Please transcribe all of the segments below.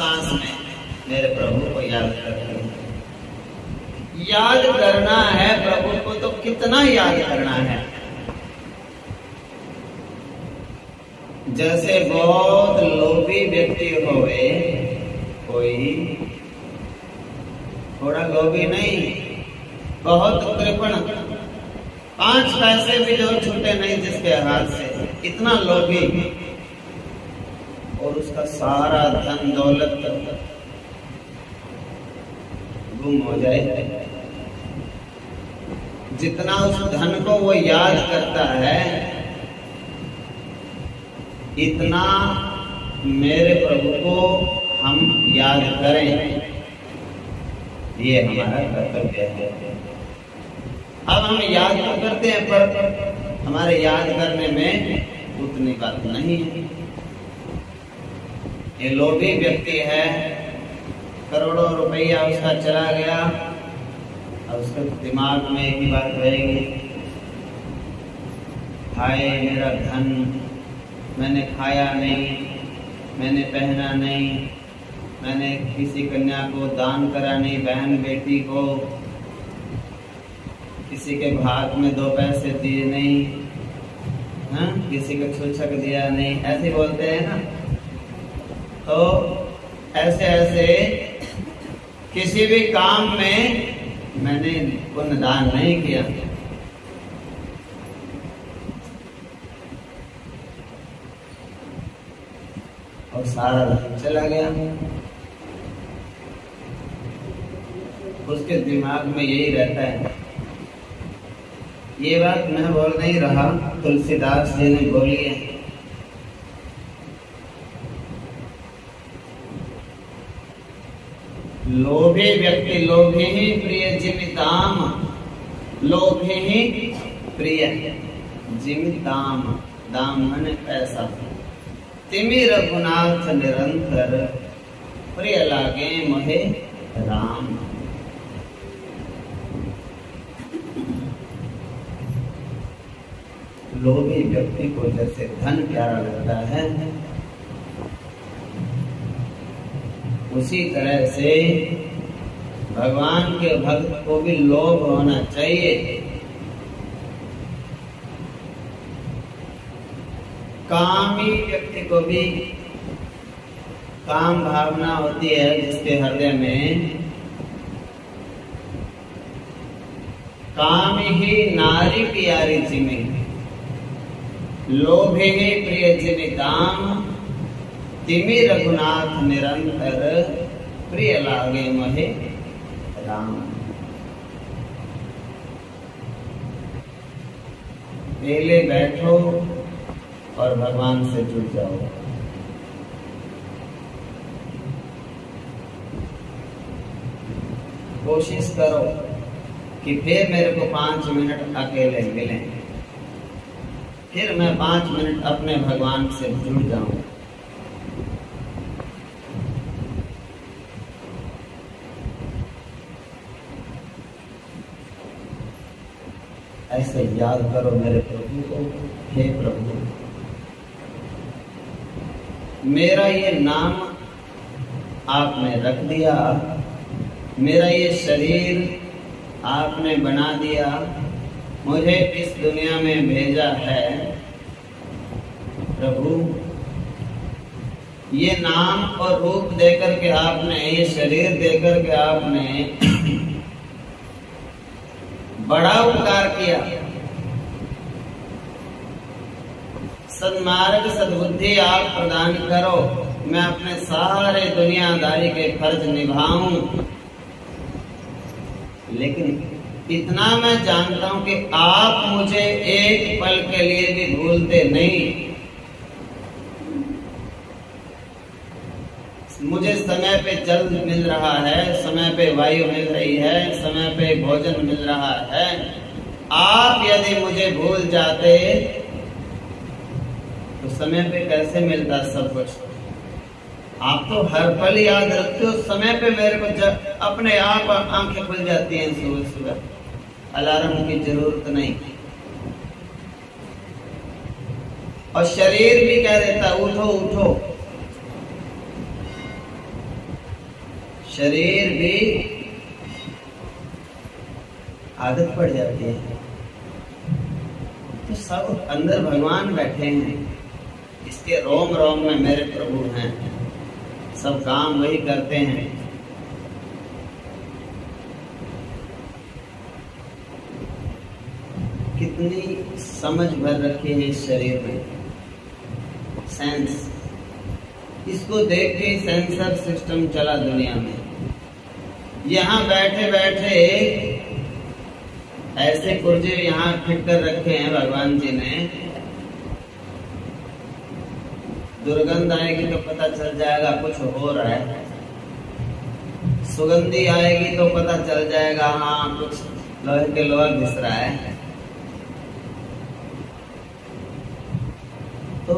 सांस में मेरे प्रभु को याद करते हैं। याद करना है प्रभु को तो कितना याद करना है। जैसे बहुत लोभी व्यक्ति होवे, कोई थोड़ा लोभी नहीं, बहुत कृपण, 5 पैसे भी जो छूटे नहीं जिसके हाथ से, इतना लोभी, और उसका सारा धन दौलत गुम हो जाए। जितना उस धन को वो याद करता है, इतना मेरे प्रभु को हम याद करें, ये हमारा कर्तव्य है। अब हम याद तो करते हैं, पर हमारे याद करने में उतनी बात नहीं है। ये लोभी व्यक्ति है, करोड़ों रुपया उसका चला गया, अब उसके दिमाग में एक ही बात रहेगी, हाय मेरा धन, मैंने खाया नहीं, मैंने पहना नहीं, मैंने किसी कन्या को दान करा नहीं, बहन बेटी को, किसी के हाथ में 2 पैसे दिए नहीं, हाँ? किसी को छूछक दिया नहीं, ऐसे बोलते हैं ना। तो ऐसे ऐसे किसी भी काम में मैंने पुण्य दान नहीं किया। और सारा धन चला गया। उसके दिमाग में यही रहता है। ये बात मैं बोल नहीं रहा, तुलसीदास जी ने बोली है। लोभी व्यक्ति लोभी ही प्रिय जिमि दाम, लोभी ही प्रिय जिमि दाम, दाम माने पैसा। तिमि रघुनाथ निरंतर, प्रिय लागे मोहे राम। लोभी व्यक्ति को जैसे धन प्यारा लगता है, उसी तरह से भगवान के भक्त को भी लोभ होना चाहिए। कामी व्यक्ति को भी काम भावना होती है, जिसके हृदय में काम ही नारी प्यारी जिमे, लोभे प्रिय जिमि दाम, तिमि रघुनाथ निरंतर, प्रिय लागे मोहे राम। पहले बैठो और भगवान से जुड़ जाओ। कोशिश करो कि फिर मेरे को 5 मिनट अकेले मिले, फिर मैं 5 मिनट अपने भगवान से जुड़ जाऊं। ऐसे याद करो मेरे प्रभु को। हे प्रभु, मेरा ये नाम आपने रख दिया, मेरा ये शरीर आपने बना दिया, मुझे इस दुनिया में भेजा है। प्रभु, ये नाम और रूप देकर के आपने, ये शरीर देकर के आपने बड़ा उपकार किया। सन्मार्ग सद्बुद्धि आप प्रदान करो, मैं अपने सारे दुनियादारी के फर्ज निभाऊं। लेकिन इतना मैं जानता हूं कि आप मुझे एक पल के लिए भी भूलते नहीं। मुझे समय पे जल मिल रहा है, समय पे वायु मिल रही है, समय पे भोजन मिल रहा है। आप यदि मुझे भूल जाते तो समय पे कैसे मिलता सब कुछ? आप तो हर पल याद रखते हो। समय पे मेरे को अपने आप आंखें खुल जाती हैं सुबह सुबह, अलार्म की जरूरत नहीं। और शरीर भी कह देता उठो उठो। शरीर भी आदत पड़ जाती है। तो सब अंदर भगवान बैठे हैं, इसके रोम रोम में मेरे प्रभु हैं, सब काम वही करते हैं। कितनी समझ भर रखी है इस शरीर में, सेंस, इसको देख के सेंसर सिस्टम चला दुनिया में। यहाँ बैठे बैठे ऐसे पुर्जे यहाँ फिट कर रखे हैं भगवान जी ने, दुर्गंध आएगी तो पता चल जाएगा कुछ हो रहा है, सुगंधी आएगी तो पता चल जाएगा हाँ कुछ लोहे के लोहा घिस रहा है। तो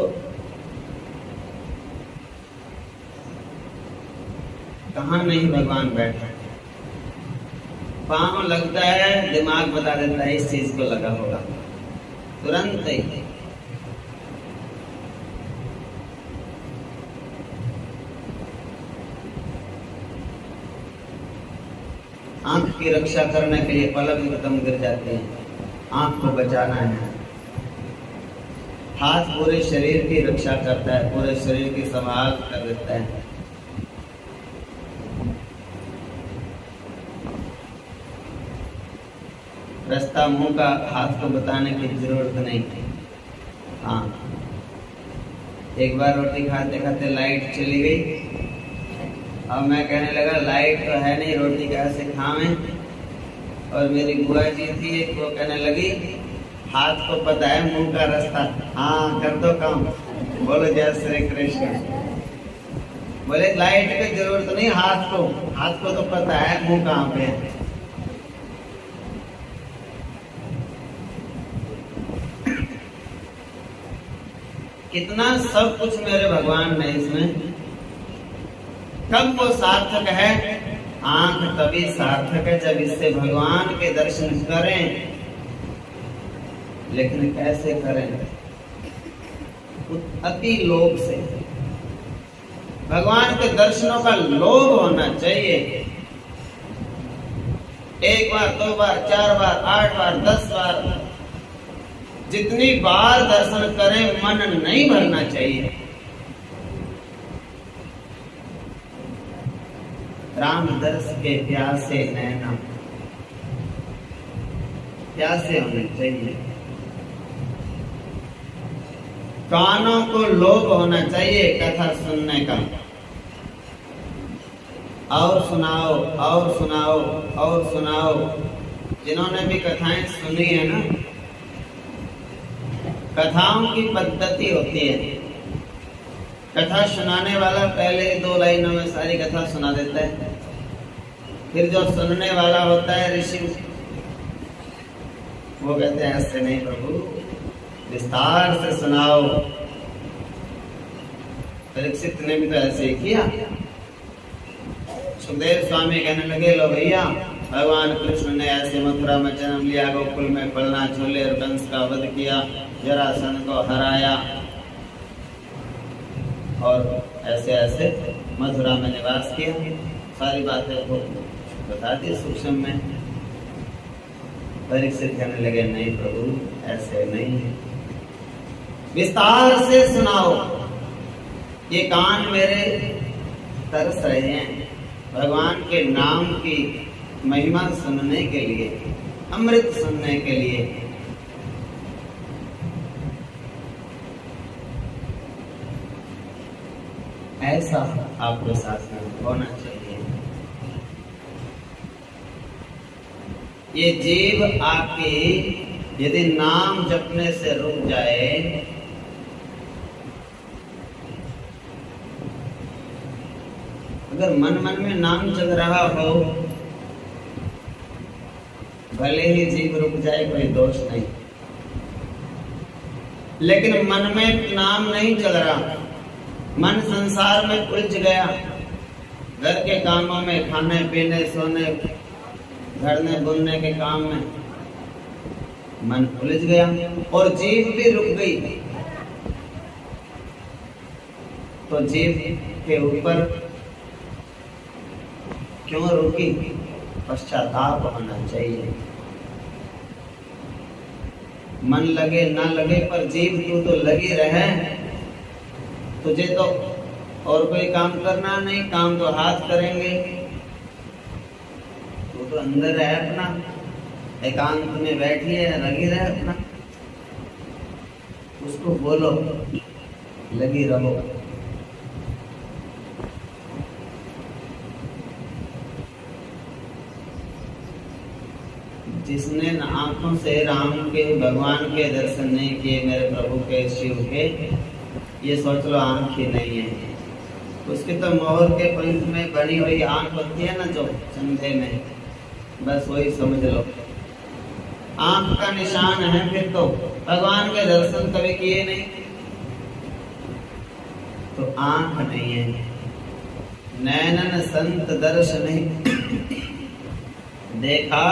कहाँ नहीं भगवान बैठा, पांव लगता है दिमाग बता देता है इस चीज को लगा होगा तुरंत ही। आंख की रक्षा करने के लिए पलक एकदम गिर जाते हैं, आंख को बचाना है। हाथ पूरे शरीर की रक्षा करता है, पूरे शरीर की संभाल कर देता है। रास्ता मुंह का हाथ को बताने की जरूरत नहीं। हाँ, एक बार रोटी खाते खाते लाइट चली गई, अब मैं कहने लगा लाइट तो है नहीं, रोटी कैसे खावें। और मेरी बुआ जी थी एक, वो कहने लगी हाथ को पता है मुंह का रास्ता, हाँ कर दो काम। बोलो जय श्री कृष्ण। बोले लाइट की जरूरत नहीं, हाथ को तो पता है मुंह कहाँ पे है। कितना सब कुछ मेरे भगवान ने इसमें। कब वो सार्थक है? आंख तभी सार्थक है जब इससे भगवान के दर्शन करें। लेकिन कैसे करें? अति लोभ से। भगवान के दर्शनों का लोभ होना चाहिए। एक बार, दो बार, 4 बार, 8 बार, 10 बार, जितनी बार दर्शन करें मन नहीं भरना चाहिए। राम दर्श के प्यासे नैना, प्यासे होने चाहिए। कानों को लोभ होना चाहिए कथा सुनने का। और सुनाओ, और सुनाओ, और सुनाओ। जिन्होंने भी कथाएं सुनी है ना, कथाओं की पद्धति होती है। कथा सुनाने वाला पहले 2 लाइनों में सारी कथा सुना देता है, फिर जो सुनने वाला होता है ऋषि, वो कहते हैं ऐसे नहीं प्रभु, विस्तार से सुनाओ। परीक्षित ने भी तो ऐसे ही किया। सुखदेव स्वामी कहने लगे लो भैया, भगवान कृष्ण ने ऐसे मथुरा में जन्म लिया, गोकुल में पलना झूले और कंस का वध किया, जरासंध को हराया और ऐसे ऐसे मथुरा में निवास किया। सारी बातें को बता दी सूक्ष्म में। परीक्षित कहने लगे नहीं प्रभु ऐसे नहीं है, विस्तार से सुनाओ। ये कान मेरे तरस रहे हैं भगवान के नाम की महिमा सुनने के लिए, अमृत सुनने के लिए। ऐसा आपके साथ में होना चाहिए। ये जीव आपकी यदि नाम जपने से रुक जाए, अगर मन मन में नाम जग रहा हो, भले ही जीव रुक जाए कोई दोष नहीं, लेकिन मन में नाम नहीं चल रहा, मन संसार में उलझ गया, घर के कामों में, खाने पीने सोने झड़ने बुनने के काम में मन उलझ गया और जीभ भी रुक गई, तो जीभ के ऊपर क्यों रुकी? पश्चाताप होना चाहिए। मन लगे ना लगे पर जीव तू तो लगी रहे। तुझे तो और कोई काम करना नहीं, काम तो हाथ करेंगे। तू तो अंदर है अपना, एकांत में बैठी है, लगी रहे अपना। उसको बोलो लगी रहो। जिसने आंखों से राम के, भगवान के दर्शन नहीं किए, मेरे प्रभु के, शिव के, ये सोच लो आंख ही नहीं है। उसकी तो मोहर के पंख में बनी हुई आंख होती है ना, जो संधे में, बस वही समझ लो आंख का निशान है। फिर तो भगवान के दर्शन कभी किए नहीं तो आंख नहीं है। नैनन संत दर्श नहीं देखा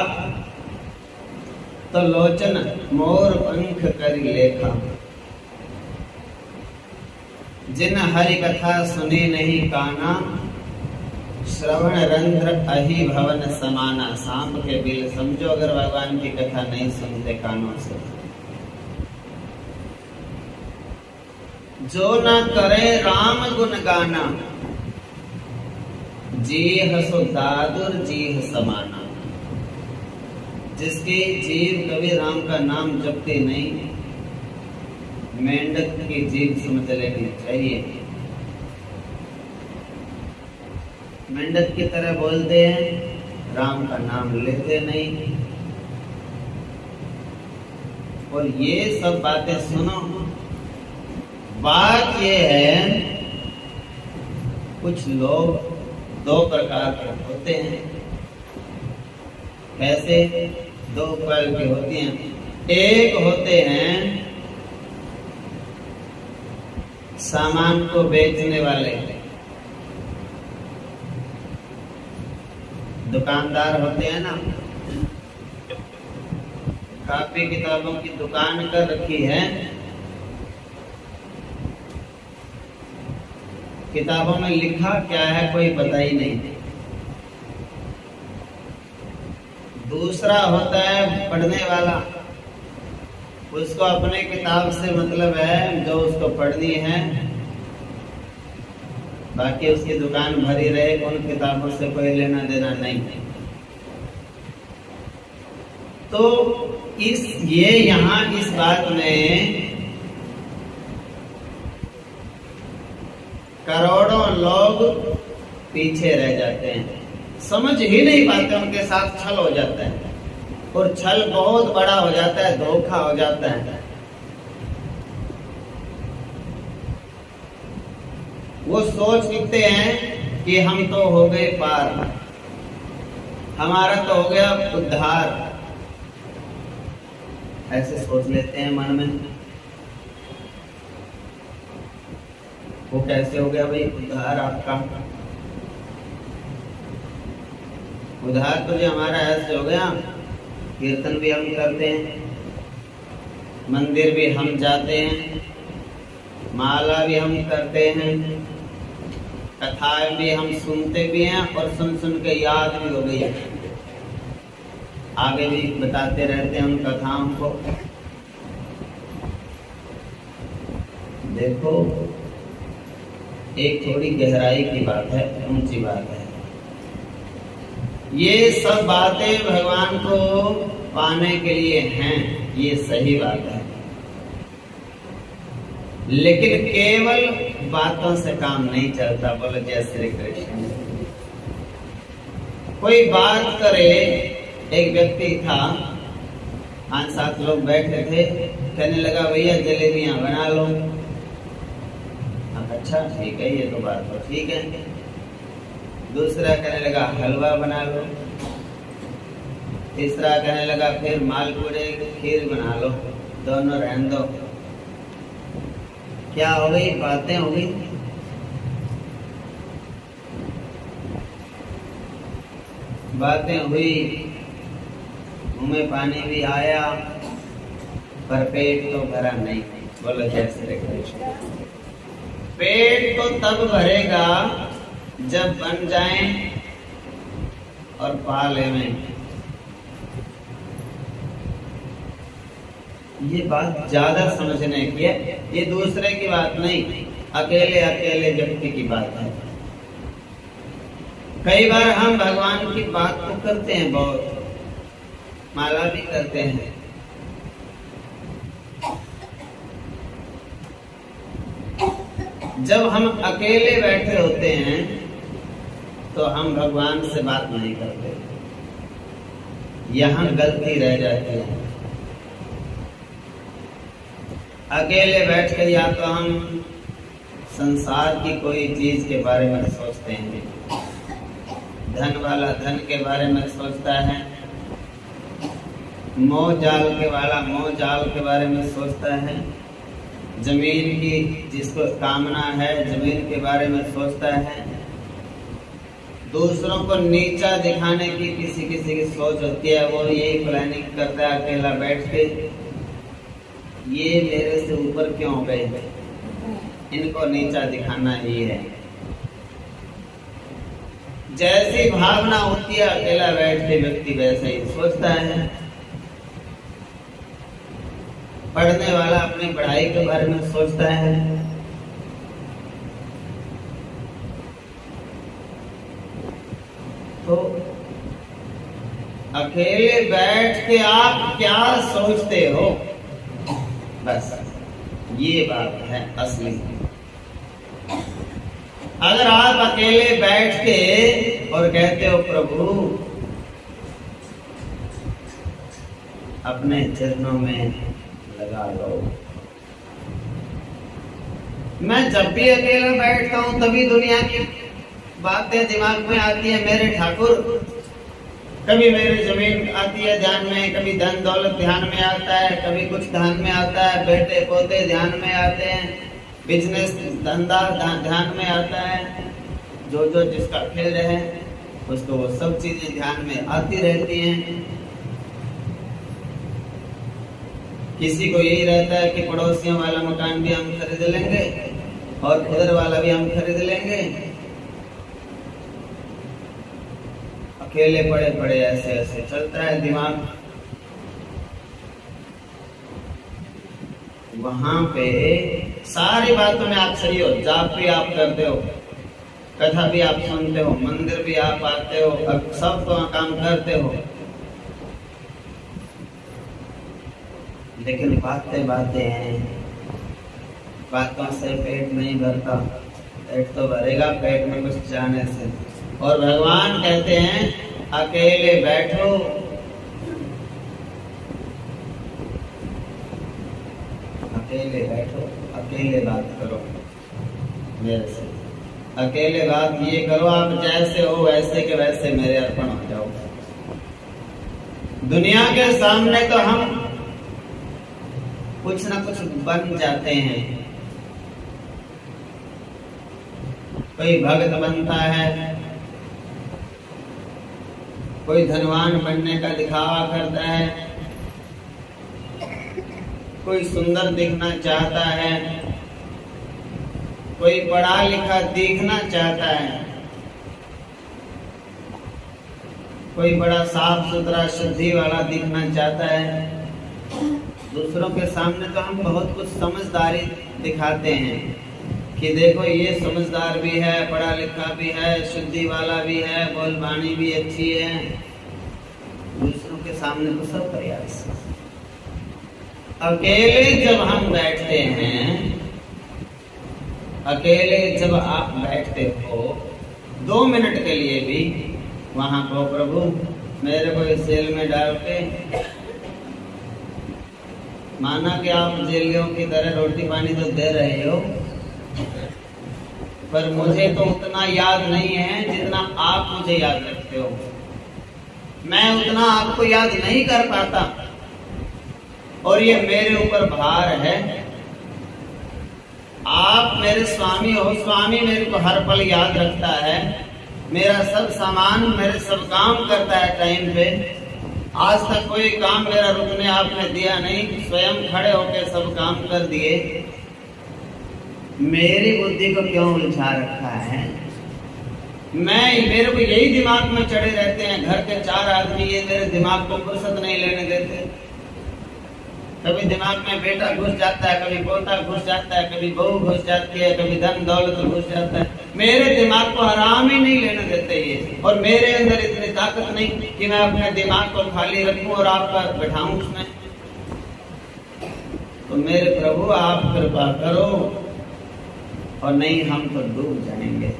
तो लोचन मोर पंख कर लेखा। जिन हरि कथा सुनी नहीं काना, श्रवण रंध्र अहि भवन समाना। सांप के बिल समझो अगर भगवान की कथा नहीं सुनते कानों से। जो ना करे राम गुण गाना, जीह सो दादुर जीह समाना। जिसकी जीव कभी राम का नाम जपती नहीं, मेंढक की जीव समझ लेनी चाहिए। मेंढक की तरह बोलते हैं, राम का नाम लेते नहीं। और ये सब बातें सुनो। बात ये है, कुछ लोग दो प्रकार के होते हैं। कैसे? दो प्रकार की होती हैं। एक होते हैं सामान को बेचने वाले, दुकानदार होते हैं ना, कापी किताबों की दुकान कर रखी है, किताबों में लिखा क्या है कोई पता ही नहीं। दूसरा होता है पढ़ने वाला, उसको अपने किताब से मतलब है, जो उसको पढ़नी है, बाकी उसकी दुकान भरी रहे, उन किताबों से कोई लेना देना नहीं। तो ये यहाँ इस बात में करोड़ों लोग पीछे रह जाते हैं, समझ ही नहीं पाते, उनके साथ छल हो जाता है और छल बहुत बड़ा हो जाता है, धोखा हो जाता है। वो सोचते हैं कि हम तो हो गए पार, हमारा तो हो गया उद्धार, ऐसे सोच लेते हैं मन में। वो कैसे हो गया भाई उद्धार आपका? उद्धार तो जो हमारा ऐसे हो गया, कीर्तन भी हम करते हैं, मंदिर भी हम जाते हैं, माला भी हम करते हैं, कथाएं भी हम सुनते भी हैं और सुन सुन के याद भी हो गई है, आगे भी बताते रहते हैं उन कथाओं को। देखो एक थोड़ी गहराई की बात है, ऊंची बात है। ये सब बातें भगवान को पाने के लिए हैं, ये सही बात है, लेकिन केवल बातों से काम नहीं चलता। बोलो जय श्री कृष्ण। कोई बात करे, एक व्यक्ति था, 5-7 लोग बैठे थे, कहने लगा भैया जलेबियां बना लो। अच्छा ठीक है, ये तो बात तो ठीक है। दूसरा कहने लगा हलवा बना लो। तीसरा कहने लगा फिर मालपुड़े खीर बना लो। दोनों रहने दो। क्या हो गई? बातें हो गई। बातें हुई, मुंह में पानी भी आया, पर पेट तो भरा नहीं। बोलो जय श्री कृष्ण। पेट तो तब भरेगा जब बन जाए और पा लेवें। ये बात ज्यादा समझने की है, ये दूसरे की बात नहीं, अकेले अकेले व्यक्ति की बात है। कई बार हम भगवान की बात तो करते हैं, बहुत माला भी करते हैं, जब हम अकेले बैठे होते हैं तो हम भगवान से बात नहीं करते, यहाँ गलती रह जाती है। अकेले बैठ कर या तो हम संसार की कोई चीज के बारे में सोचते हैं, धन वाला धन के बारे में सोचता है, मोह जाल के वाला मोह जाल के बारे में सोचता है, जमीन की जिसको कामना है जमीन के बारे में सोचता है, दूसरों को नीचा दिखाने की किसी किसी की सोच होती है, वो यही प्लानिंग करता है अकेला बैठ के, ये मेरे से ऊपर क्यों हो गए, इनको नीचा दिखाना ही है। जैसी भावना होती है अकेला बैठ के व्यक्ति वैसे ही सोचता है। पढ़ने वाला अपनी पढ़ाई के बारे में सोचता है, तो अकेले बैठ के आप क्या सोचते हो, बस ये बात है असली। अगर आप अकेले बैठ के और कहते हो प्रभु अपने चरणों में लगा लो, मैं जब भी अकेला बैठता हूं तभी दुनिया की बातें दिमाग में आती है मेरे ठाकुर। कभी मेरी जमीन आती है ध्यान में, कभी धन दौलत ध्यान में आता है, कभी कुछ ध्यान में आता है, बेटे पोते ध्यान में आते हैं, बिजनेस धंधा ध्यान में आता है, जो जो जिसका फील्ड है उसको वो सब चीजें ध्यान में आती रहती हैं। किसी को यही रहता है कि पड़ोसियों वाला मकान भी हम खरीद लेंगे और उधर वाला भी हम खरीद लेंगे। अकेले पड़े पड़े ऐसे ऐसे चलता है दिमाग। वहां पे सारी बातों में आप सही हो, जाप भी आप करते हो, कथा भी आप सुनते हो, मंदिर भी आप आते हो, अब सब तो काम करते हो, लेकिन बातें बातें हैं, बातों से पेट नहीं भरता, पेट तो भरेगा पेट में कुछ जाने से। और भगवान कहते हैं अकेले बैठो, अकेले बैठो, अकेले बात करो मेरे से, अकेले बात ये करो आप जैसे हो वैसे के वैसे मेरे अर्पण हो जाओ। दुनिया के सामने तो हम कुछ ना कुछ बन जाते हैं, कोई भक्त बनता है, कोई धनवान बनने का दिखावा करता है, कोई सुंदर दिखना चाहता है, कोई पढ़ा लिखा दिखना चाहता है, कोई बड़ा साफ सुथरा शुद्धि वाला दिखना चाहता है। दूसरों के सामने तो हम बहुत कुछ समझदारी दिखाते हैं कि देखो ये समझदार भी है, पढ़ा लिखा भी है, शुद्धि वाला भी है, बोलबानी भी अच्छी है। दूसरों के सामने तो सब प्रयास। अकेले जब हम बैठते हैं, अकेले जब आप बैठते हो 2 मिनट के लिए भी, वहां को प्रभु मेरे को इस जेल में डाल के, माना कि आप जेलियों की तरह रोटी पानी तो दे रहे हो, पर मुझे तो उतना याद नहीं है जितना आप मुझे याद रखते हो। मैं उतना आपको याद नहीं कर पाता और ये मेरे ऊपर भार है। आप मेरे स्वामी हो, स्वामी मेरे को हर पल याद रखता है, मेरा सब सामान, मेरे सब काम करता है टाइम पे। आज तक कोई काम मेरा रुकने आपने दिया नहीं, स्वयं खड़े होकर सब काम कर दिए। मेरी बुद्धि को क्यों उलझा रखा है? मेरे को यही दिमाग में चढ़े रहते हैं, घर के 4 आदमी ये मेरे दिमाग को फुर्सत नहीं लेने देते। कभी दिमाग में बेटा घुस जाता है, कभी पोता घुस जाता है, कभी बहू घुस जाती है, कभी धन दौलत घुस जाता है। मेरे दिमाग को आराम ही नहीं लेने देते ये, और मेरे अंदर इतनी ताकत नहीं कि मैं अपने दिमाग को खाली रखूं और आपका बैठाऊं उसमें। तो मेरे प्रभु आप कृपा करो, और नहीं हम तो डूब जाएंगे।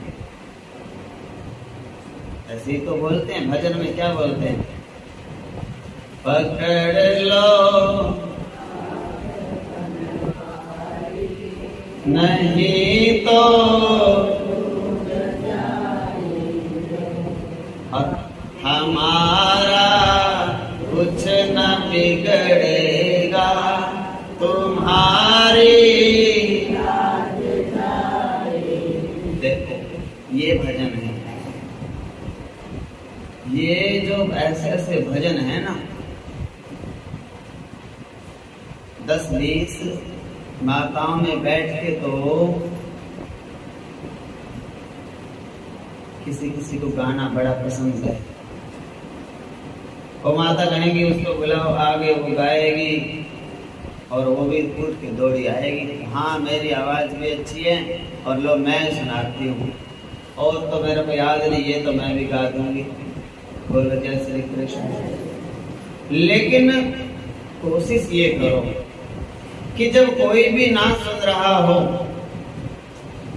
ऐसे ही तो बोलते हैं, भजन में क्या बोलते हैं? पकड़ लो नहीं तो हमारा कुछ न बिगड़ेगा, तुम्हारी। देखो ये भजन है, ये जो ऐसे ऐसे भजन है ना, 10-20 माताओं में बैठ के तो किसी किसी को गाना बड़ा पसंद है। वो माता कहेंगी उसको बुलाओ, आगे वो गाएगी और वो भी उठ के दौड़ी आएगी, हाँ मेरी आवाज भी अच्छी है और लो मैं सुनाती हूँ, और तो मेरे को याद नहीं, ये तो मैं भी गा दूंगी। बोलो जय श्री कृष्ण। लेकिन कोशिश ये करो कि जब कोई भी ना सुन रहा हो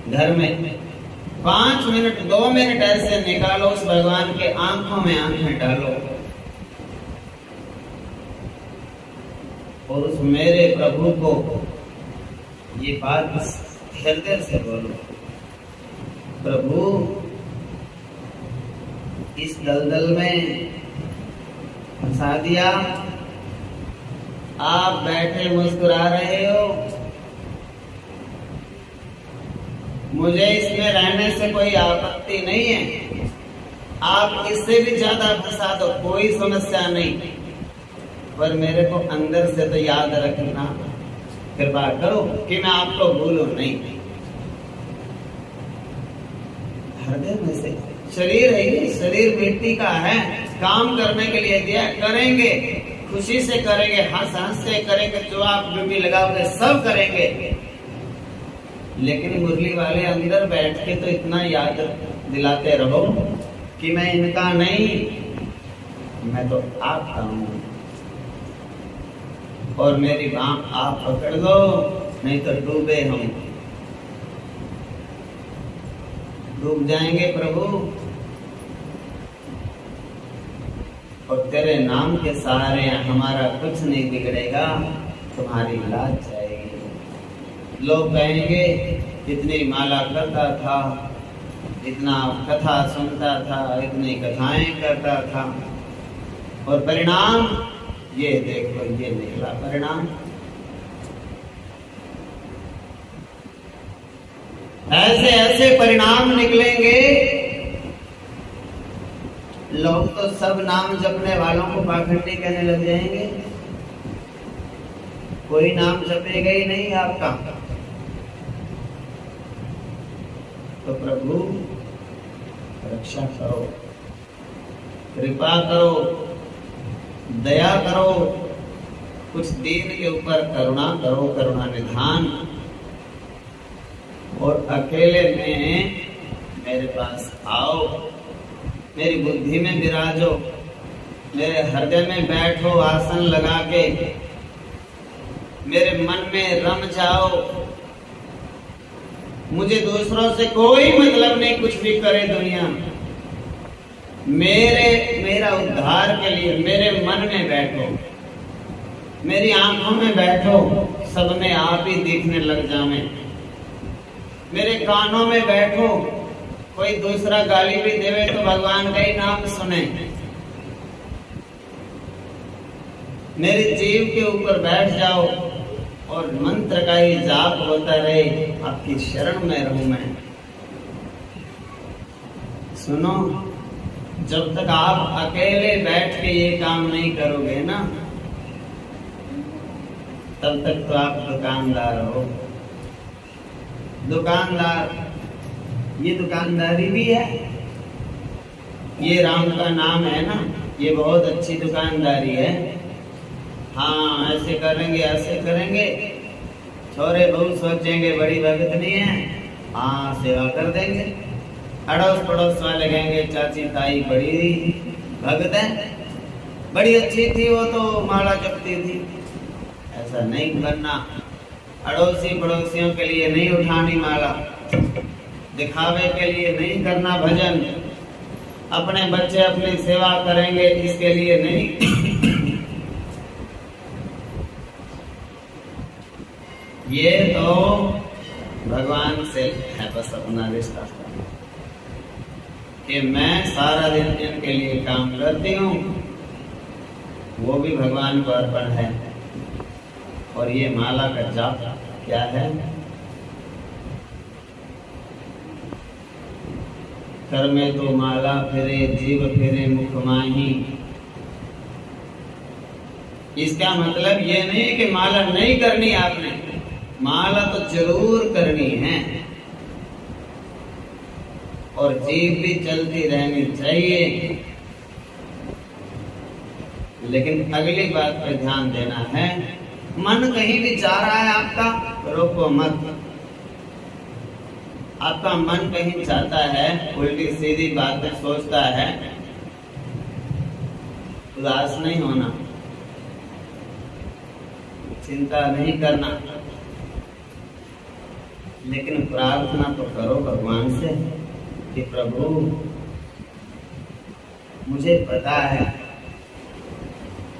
घर में, 5 मिनट 2 मिनट ऐसे निकालो, उस भगवान के आंखों में आंखें डालो और उस मेरे प्रभु को ये बात हृदय से बोलो, प्रभु इस दलदल में फंसा दिया, आप बैठे मुस्कुरा रहे हो, मुझे इसमें रहने से कोई आपत्ति नहीं है, आप इससे भी ज्यादा फंसा दो, कोई समस्या नहीं, पर मेरे को अंदर से तो याद रखना, कृपा करो कि मैं आपको भूलूं नहीं। हृदय में से शरीर है, ये शरीर मिट्टी का है, काम करने के लिए दिया, करेंगे खुशी से करेंगे, हंस हंस से करेंगे, जो आप ड्यूटी लगाओगे सब करेंगे, लेकिन मुरली वाले अंदर बैठ के तो इतना याद दिलाते रहो कि मैं इनका नहीं, मैं तो आपका हूं, और मेरी बाँह आप पकड़ लो, नहीं तो डूबे हम, डूब जाएंगे प्रभु, और तेरे नाम के सहारे हमारा कुछ नहीं बिगड़ेगा, तुम्हारी लाज जाएगी। लोग कहेंगे इतनी माला करता था, इतना कथा सुनता था, इतनी कथाएं करता था, और परिणाम ये देखो, ये निकला परिणाम। ऐसे ऐसे परिणाम निकलेंगे, लोग तो सब नाम जपने वालों को पाखंडी कहने लग जाएंगे, कोई नाम जपेगा ही नहीं आपका। तो प्रभु रक्षा करो, कृपा करो, दया करो, कुछ दीन के ऊपर करुणा करो, करुणा निधान, और अकेले में मेरे पास आओ, मेरी बुद्धि में विराजो, मेरे हृदय में बैठो आसन लगा के, मेरे मन में रम जाओ, मुझे दूसरों से कोई मतलब नहीं, कुछ भी करे दुनिया, मेरा उद्धार के लिए मेरे मन में बैठो, मेरी आंखों में बैठो, सब में आप ही दिखने लग जावे, मेरे कानों में बैठो, कोई दूसरा गाली भी देवे तो भगवान का ही नाम सुने, मेरे जीव के ऊपर बैठ जाओ और मंत्र का ही जाप होता रहे, आपकी शरण में रहूं मैं। सुनो, जब तक आप अकेले बैठ के ये काम नहीं करोगे ना, तब तक तो आप दुकानदार हो। दुकानदार, ये दुकानदारी भी है ये राम का नाम है ना, ये बहुत अच्छी दुकानदारी है। हाँ, ऐसे करेंगे ऐसे करेंगे, छोरे बहू सोचेंगे बड़ी भगतनी है, हाँ सेवा कर देंगे। अड़ोस पड़ोस वाले कहेंगे चाची ताई बड़ी भगत है, बड़ी अच्छी थी वो तो माला जपती थी। ऐसा नहीं करना। अड़ोसी पड़ोसियों के लिए नहीं उठानी माला, दिखावे के लिए नहीं करना भजन, अपने बच्चे अपनी सेवा करेंगे इसके लिए नहीं। ये तो भगवान से है बस अपना रिश्ता, कि मैं सारा दिन इनके लिए काम करती हूँ, वो भी भगवान को अर्पण है। और ये माला का जाप क्या है? कर में तो माला फिरे जीव फिरे मुख माही। इसका मतलब ये नहीं कि माला नहीं करनी आपने, माला तो जरूर करनी है और जीभ भी चलती रहनी चाहिए। लेकिन अगली बात पर ध्यान देना है, मन कहीं भी जा रहा है आपका, रोको मत। आपका मन कहीं जाता है, उल्टी सीधी बातें सोचता है, उदास नहीं होना, चिंता नहीं करना, लेकिन प्रार्थना तो करो भगवान से कि प्रभु मुझे पता है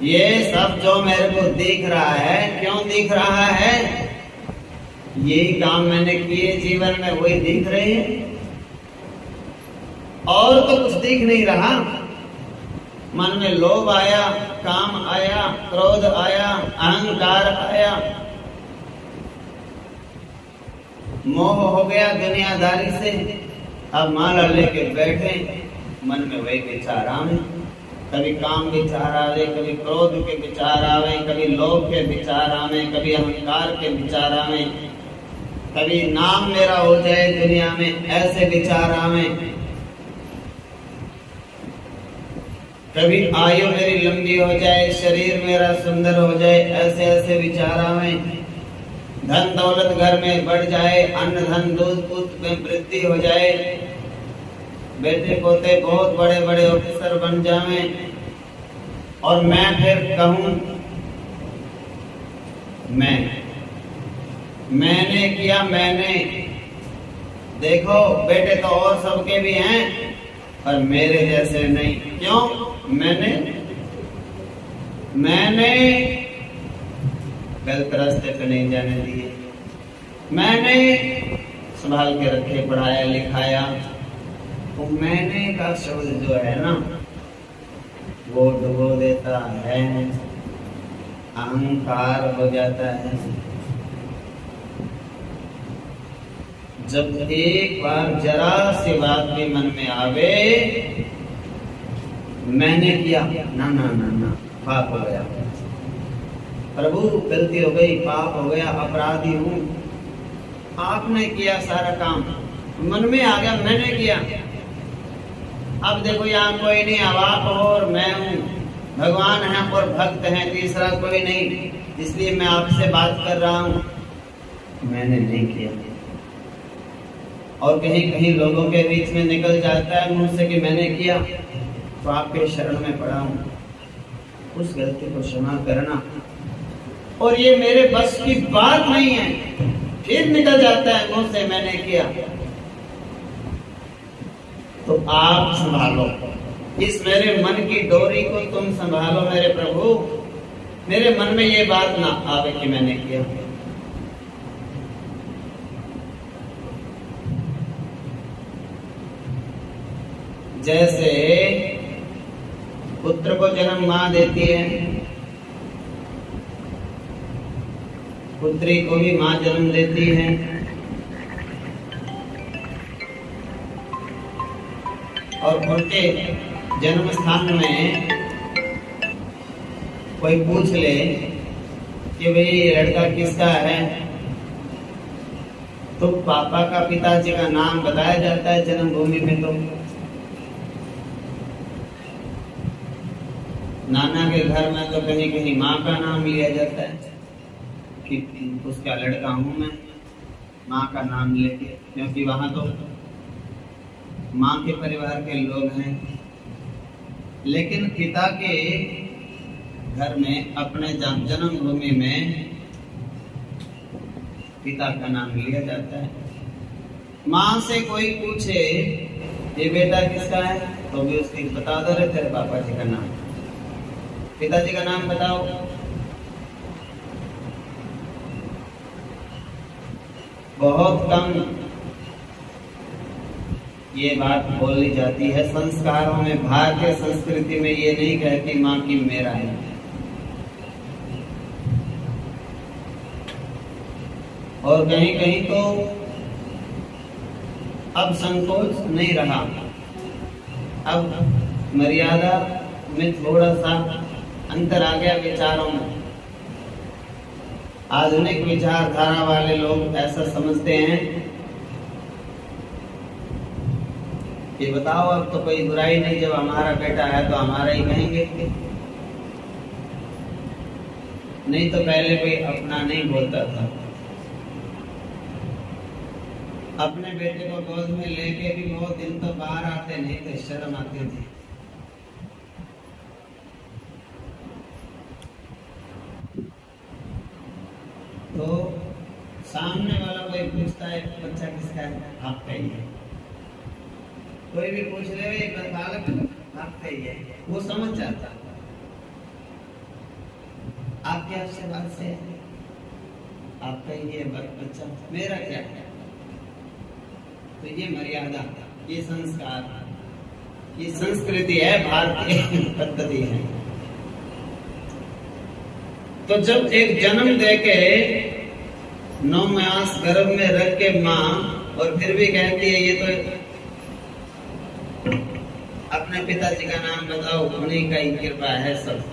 ये सब जो मेरे को दिख रहा है, क्यों दिख रहा है? यही काम मैंने किए जीवन में, वही दिख रहे हैं और तो कुछ दिख नहीं रहा। मन में लोभ आया, काम आया, क्रोध आया, अहंकार आया, मोह हो गया दुनियादारी से। अब माला लेके बैठे, मन में वही विचार आवे, कभी काम विचार आवे, कभी क्रोध के विचार आवे, कभी लोभ के विचार आवे, कभी अहंकार के विचार आवे, कभी नाम मेरा हो जाए दुनिया में, ऐसे विचार आवे, कभी आयु मेरी लंबी हो जाए, शरीर मेरा सुंदर हो जाए, ऐसे ऐसे विचार आवे, धन दौलत घर में बढ़ जाए, अन्न धन दूध पुत्र में वृद्धि हो जाए, बेटे पोते बहुत बड़े बड़े ऑफिसर बन जावे, और मैं फिर कहूं मैंने किया, मैंने। देखो बेटे तो और सबके भी हैं पर मेरे जैसे नहीं। क्यों? मैंने गलत रास्ते पे नहीं जाने दिए, मैंने संभाल के रखे, पढ़ाया लिखाया। तो मैंने का शब्द जो है ना, वो डुबो देता है, अहंकार हो जाता है। जब एक बार जरा सी बात भी मन में आवे, मैंने किया, ना ना ना ना, पाप हो गया, प्रभु गलती हो गई, पाप हो गया, अपराधी हूँ। आपने किया सारा काम, मन में आ गया मैंने किया। अब देखो यहाँ कोई नहीं, अब आप हो और मैं हूँ, भगवान है और भक्त है, तीसरा कोई नहीं, इसलिए मैं आपसे बात कर रहा हूँ। मैंने नहीं किया। और कहीं कहीं लोगों के बीच में निकल जाता है मुंह से कि मैंने किया, तो आपके शरण में पड़ा हूँ, उस गलती को क्षमा करना। और ये मेरे बस की बात नहीं है, फिर निकल जाता है मुंह से मैंने किया, तो आप संभालो इस मेरे मन की डोरी को, तुम संभालो मेरे प्रभु। मेरे मन में ये बात ना आवे कि मैंने किया। जैसे पुत्र को जन्म मां देती है, पुत्री को भी मां जन्म देती है। और उनके जन्म स्थान में कोई पूछ ले कि भाई ये लड़का किसका है, तो पापा का, पिताजी का नाम बताया जाता है जन्मभूमि में। तो नाना के घर में तो कहीं कहीं माँ का नाम लिया जाता है कि उसका लड़का हूं मैं, माँ का नाम लेके, क्योंकि वहां तो माँ के परिवार के लोग हैं। लेकिन पिता के घर में, अपने जन्मभूमि में पिता का नाम लिया जाता है। माँ से कोई पूछे ये बेटा किसका है, तो भी उसकी बता दो रे तेरे पापा जी का नाम, पिताजी का नाम बताओ। बहुत कम ये बात बोली जाती है संस्कारों में। भारतीय संस्कृति में ये नहीं कहती माँ की मेरा है। और कहीं कहीं तो अब संकोच नहीं रहा, अब मर्यादा में थोड़ा सा अंतर आ गया विचारों में। आधुनिक विचारधारा वाले लोग ऐसा समझते हैं कि बताओ अब तो कोई बुराई नहीं, जब हमारा बेटा है तो हमारा ही कहेंगे, नहीं तो पहले कोई अपना नहीं बोलता था। अपने बेटे को गोद में लेके भी बहुत दिन तो बाहर आते नहीं थे, शर्म आती थी। तो सामने वाला कोई पूछता है बच्चा किसका है, आपका ही है। कोई भी पूछ ले बालक आपका ही है, वो समझ जाता आपके आशीर्वाद से आपका ही है बच्चा, मेरा क्या है। तो ये मर्यादा, ये संस्कार, ये संस्कृति है, भारतीय पद्धति है। तो जब एक जन्म देके 9 मास गर्भ में रख के माँ, और फिर भी कहती है ये तो अपने पिताजी का नाम बताओ, उन्हीं का ही कृपा है सब,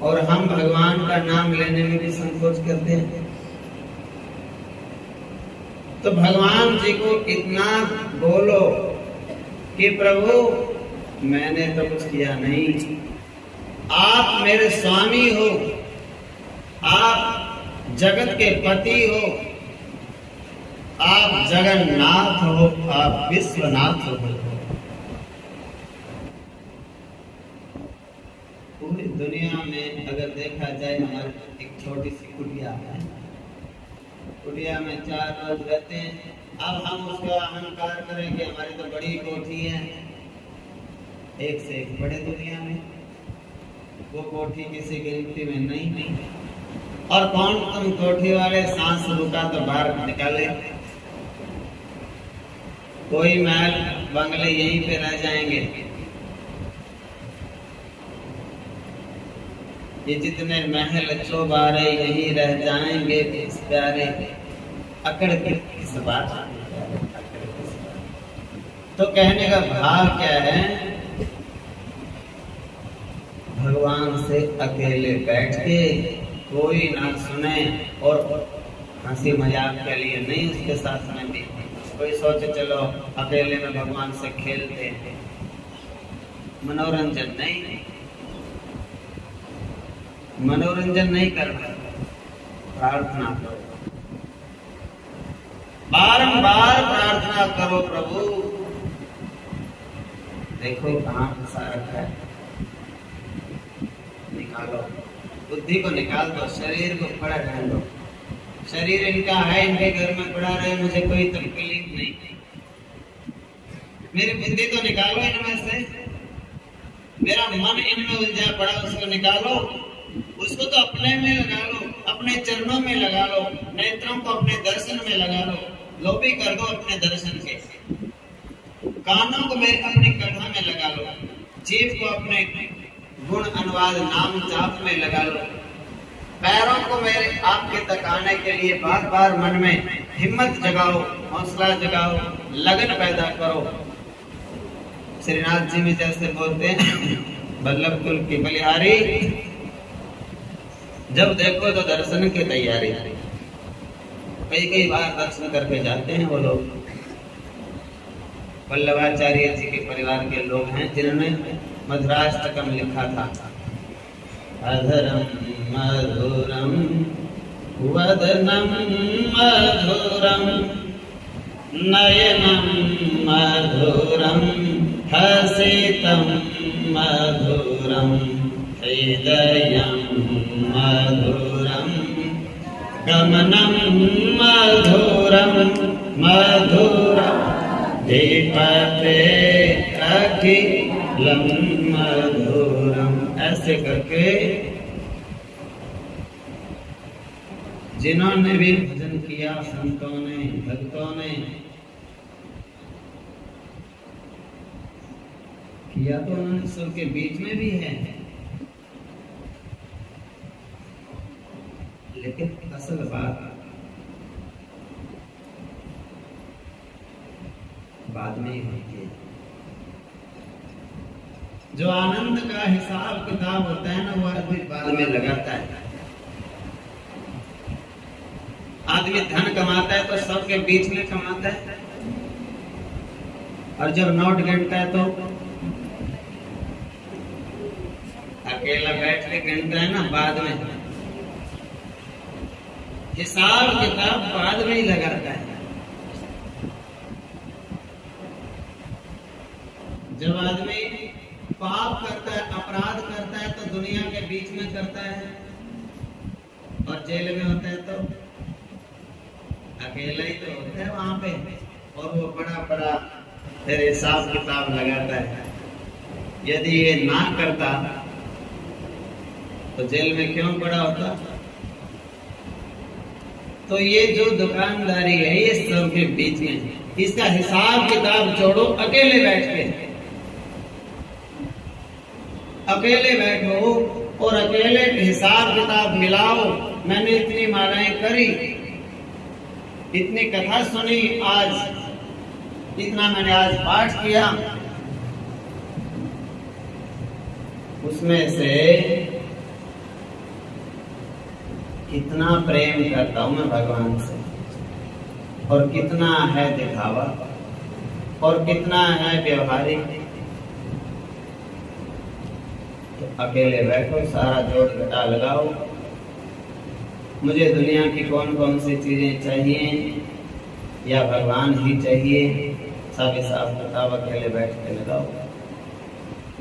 और हम भगवान का नाम लेने में भी संकोच करते हैं। तो भगवान जी को इतना बोलो कि प्रभु मैंने तो कुछ किया नहीं, आप मेरे स्वामी हो, आप जगत के पति हो, आप जगन्नाथ हो, आप विश्वनाथ हो। पूरी दुनिया में अगर देखा जाए, हमारी एक छोटी सी कुटिया है, कुटिया में 4 लोग रहते हैं। अब हम उसका अहंकार करें कि हमारी तो बड़ी कोठी है, एक से एक बड़े दुनिया में, वो कोठी किसी गिनती में नहीं। और कौन तुम कोठी वाले, सांस रुका तो बाहर निकाले, कोई महल बंगले यहीं पे रह जाएंगे। ये जितने महल चौबारे यहीं रह जाएंगे, इस प्यारे अकड़ के किस बात। तो कहने का भाव क्या है, भगवान से अकेले बैठ के कोई ना सुने, और हंसी मजाक के लिए नहीं, उसके साथ में भी कोई सोचे चलो अकेले में भगवान से खेलते हैं, मनोरंजन नहीं, मनोरंजन नहीं करना, प्रार्थना करो, बारंबार प्रार्थना करो, प्रभु देखो कहाँ फंसा रखा है, निकालो, बुद्धि को निकाल दो, शरीर को पड़ा रहने दो। शरीर इनका है, इनके घर में पड़ा रहे, मुझे कोई तकलीफ नहीं, मेरी बुद्धि तो निकालो इनमें से, मेरा मन इनमें उलझा पड़ा उसको निकालो, उसको तो अपने में लगा लो, अपने चरणों में लगा लो, नेत्रों को अपने दर्शन में लगा लो, लोभी कर दो अपने दर्शन के, कानों को मेरे अपनी कथा में लगा लो, जीभ को अपने गुण अनुवाद नाम जाप में लगा लो, पैरों को मेरे आपके तक आने के लिए बार बार मन में हिम्मत जगाओ, हौसला जगाओ, लगन पैदा करो। श्रीनाथ जी में जैसे बोलते हैं, बल्लभ कुल की बलिहारी, जब देखो तो दर्शन की तैयारी। कई बार दर्शन करके जाते हैं वो लोग, वल्लभाचार्य जी के परिवार के लोग हैं जिन्होंने मधुराष्टकम लिखा था। अधरम मधुरम वदनम मधुरम नयनम मधुरम हसितम मधुरम हृदयम मधुरम गमनम मधुरम मधुरम दीपते अखिलम मधुरम। ऐसे करके जिन्होंने भी भजन किया, संतों ने, भक्तों ने किया, तो उन्होंने सुर के बीच में भी है, लेकिन असल बात बाद में ही होती है। जो आनंद का हिसाब किताब होता है ना, वो आदमी बाद में लगाता है। आदमी धन कमाता है तो सबके बीच में कमाता है, और जब नोट गिनता है तो अकेला बैठ के गिनता है ना, बाद में हिसाब किताब बाद में ही लगाता है। जब आदमी पाप करता है, अपराध करता है, तो दुनिया के बीच में करता है, और जेल में होता है तो अकेला ही तो होता है वहां पे, और वो बड़ा बड़ा फिर हिसाब किताब लगाता है। यदि ये ना करता तो जेल में क्यों पड़ा होता? तो ये जो दुकानदारी है ये सबके बीच में, इसका हिसाब किताब छोड़ो, अकेले बैठ के, अकेले बैठो और अकेले हिसाब किताब मिलाओ। मैंने इतनी मालाएं करी, इतनी कथा सुनी, आज इतना मैंने आज पाठ किया, उसमें से कितना प्रेम करता हूं मैं भगवान से, और कितना है दिखावा, और कितना है व्यवहारिक। तो अकेले बैठो, सारा जोड़ घटा लगाओ। मुझे दुनिया की कौन कौन सी चीजें चाहिए या भगवान ही चाहिए, सब हिसाब किताब अकेले बैठ के लगाओ।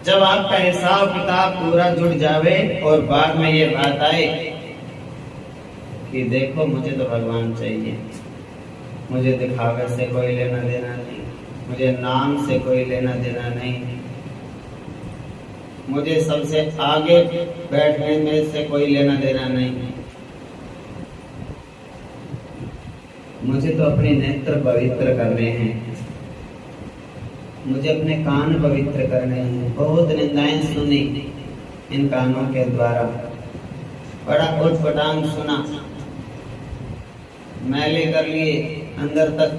जब आपका हिसाब किताब पूरा जुड़ जावे और बाद में ये बात आए कि देखो मुझे तो भगवान चाहिए, मुझे दिखावे से कोई लेना देना नहीं, मुझे नाम से कोई लेना देना नहीं, मुझे सबसे आगे बैठने में से कोई लेना देना नहीं, मुझे तो अपने नेत्र पवित्र करने हैं, मुझे अपने कान पवित्र करने हैं। बहुत निंदाएं सुनी इन कानों के द्वारा, बड़ा उठपटांग सुना, मैले कर लिए अंदर तक।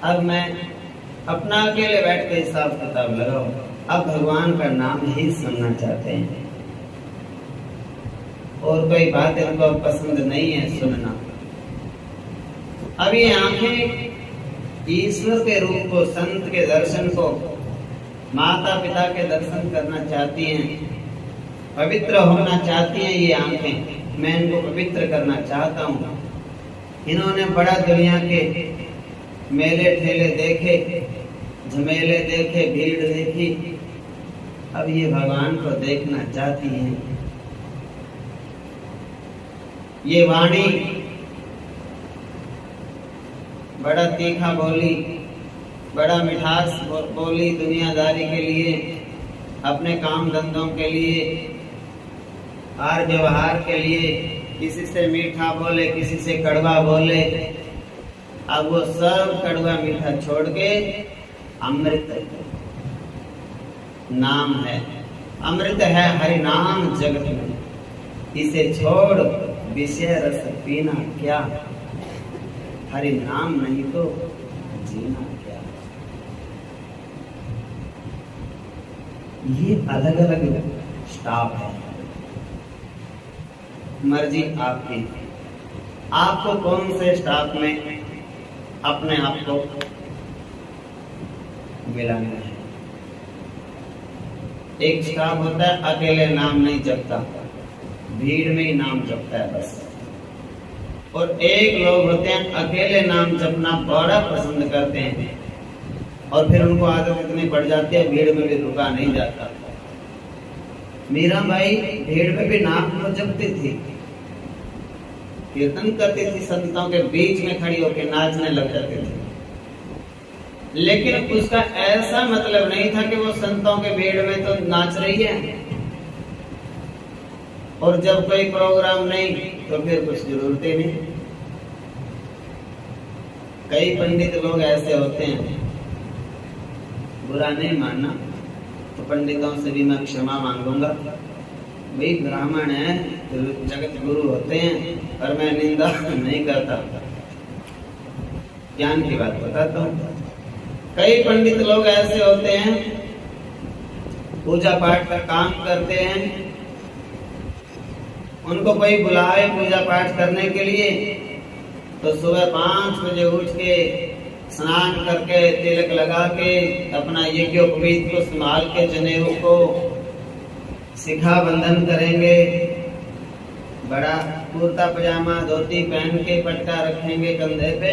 अब मैं अपना अकेले बैठ के हिसाब किताब लगाऊं। अब भगवान का नाम ही सुनना चाहते हैं, और कोई बात इनको पसंद नहीं है सुनना। अब ये आंखें ईश्वर के रूप को, संत के दर्शन को, माता पिता के दर्शन करना चाहती हैं, पवित्र होना चाहती हैं ये आंखें। मैं इनको पवित्र करना चाहता हूँ। इन्होंने बड़ा दुनिया के मेले ठेले देखे, झमेले देखे, भीड़ देखी, अब ये भगवान को देखना चाहती हैं। ये वाणी बड़ा तीखा बोली, बड़ा मिठास बोली दुनियादारी के लिए, अपने काम धंधों के लिए, हार व्यवहार के लिए, किसी से मीठा बोले, किसी से कड़वा बोले। अब वो सब कड़वा मीठा छोड़ के अमृत नाम है, अमृत है हरि नाम जगत में, इसे छोड़ विषय रस पीना क्या, हरि नाम नहीं तो जीना क्या। ये अलग अलग स्टॉप है, मर्जी आपकी, आपको कौन से स्टॉप में अपने आप को मिलाना है। एक स्टाफ होता है अकेले नाम नहीं जपता, भीड़ में ही नाम जपता है बस। और एक लोग होते हैं अकेले नाम जपना बड़ा पसंद करते हैं, और फिर उनको आदत इतनी पड़ जाती है भीड़ में भी रुका नहीं जाता। मीराबाई भीड़ में भी नाम तो जपती थी, कीर्तन करती थी, संतों के बीच में खड़ी होकर नाचने लग जाती थी, लेकिन उसका ऐसा मतलब नहीं था कि वो संतों के भीड़ में तो नाच रही है, और जब कोई प्रोग्राम नहीं तो फिर कुछ जरूरत ही नहीं। कई पंडित लोग ऐसे होते हैं, बुरा नहीं मानना, तो पंडितों से भी मैं क्षमा मांगूंगा, भाई ब्राह्मण है, जगत गुरु होते हैं, और मैं निंदा नहीं करता, ज्ञान की बात बताता हूँ। कई पंडित लोग ऐसे होते हैं, पूजा पाठ का काम करते हैं, उनको कोई बुलाए पूजा पाठ करने के लिए तो सुबह 5 बजे उठ के स्नान करके तिलक लगा के अपना यज्ञोपवीत को संभाल के जनेऊ को शिखा बंधन करेंगे, बड़ा कुर्ता पजामा धोती पहन के पटका रखेंगे कंधे पे,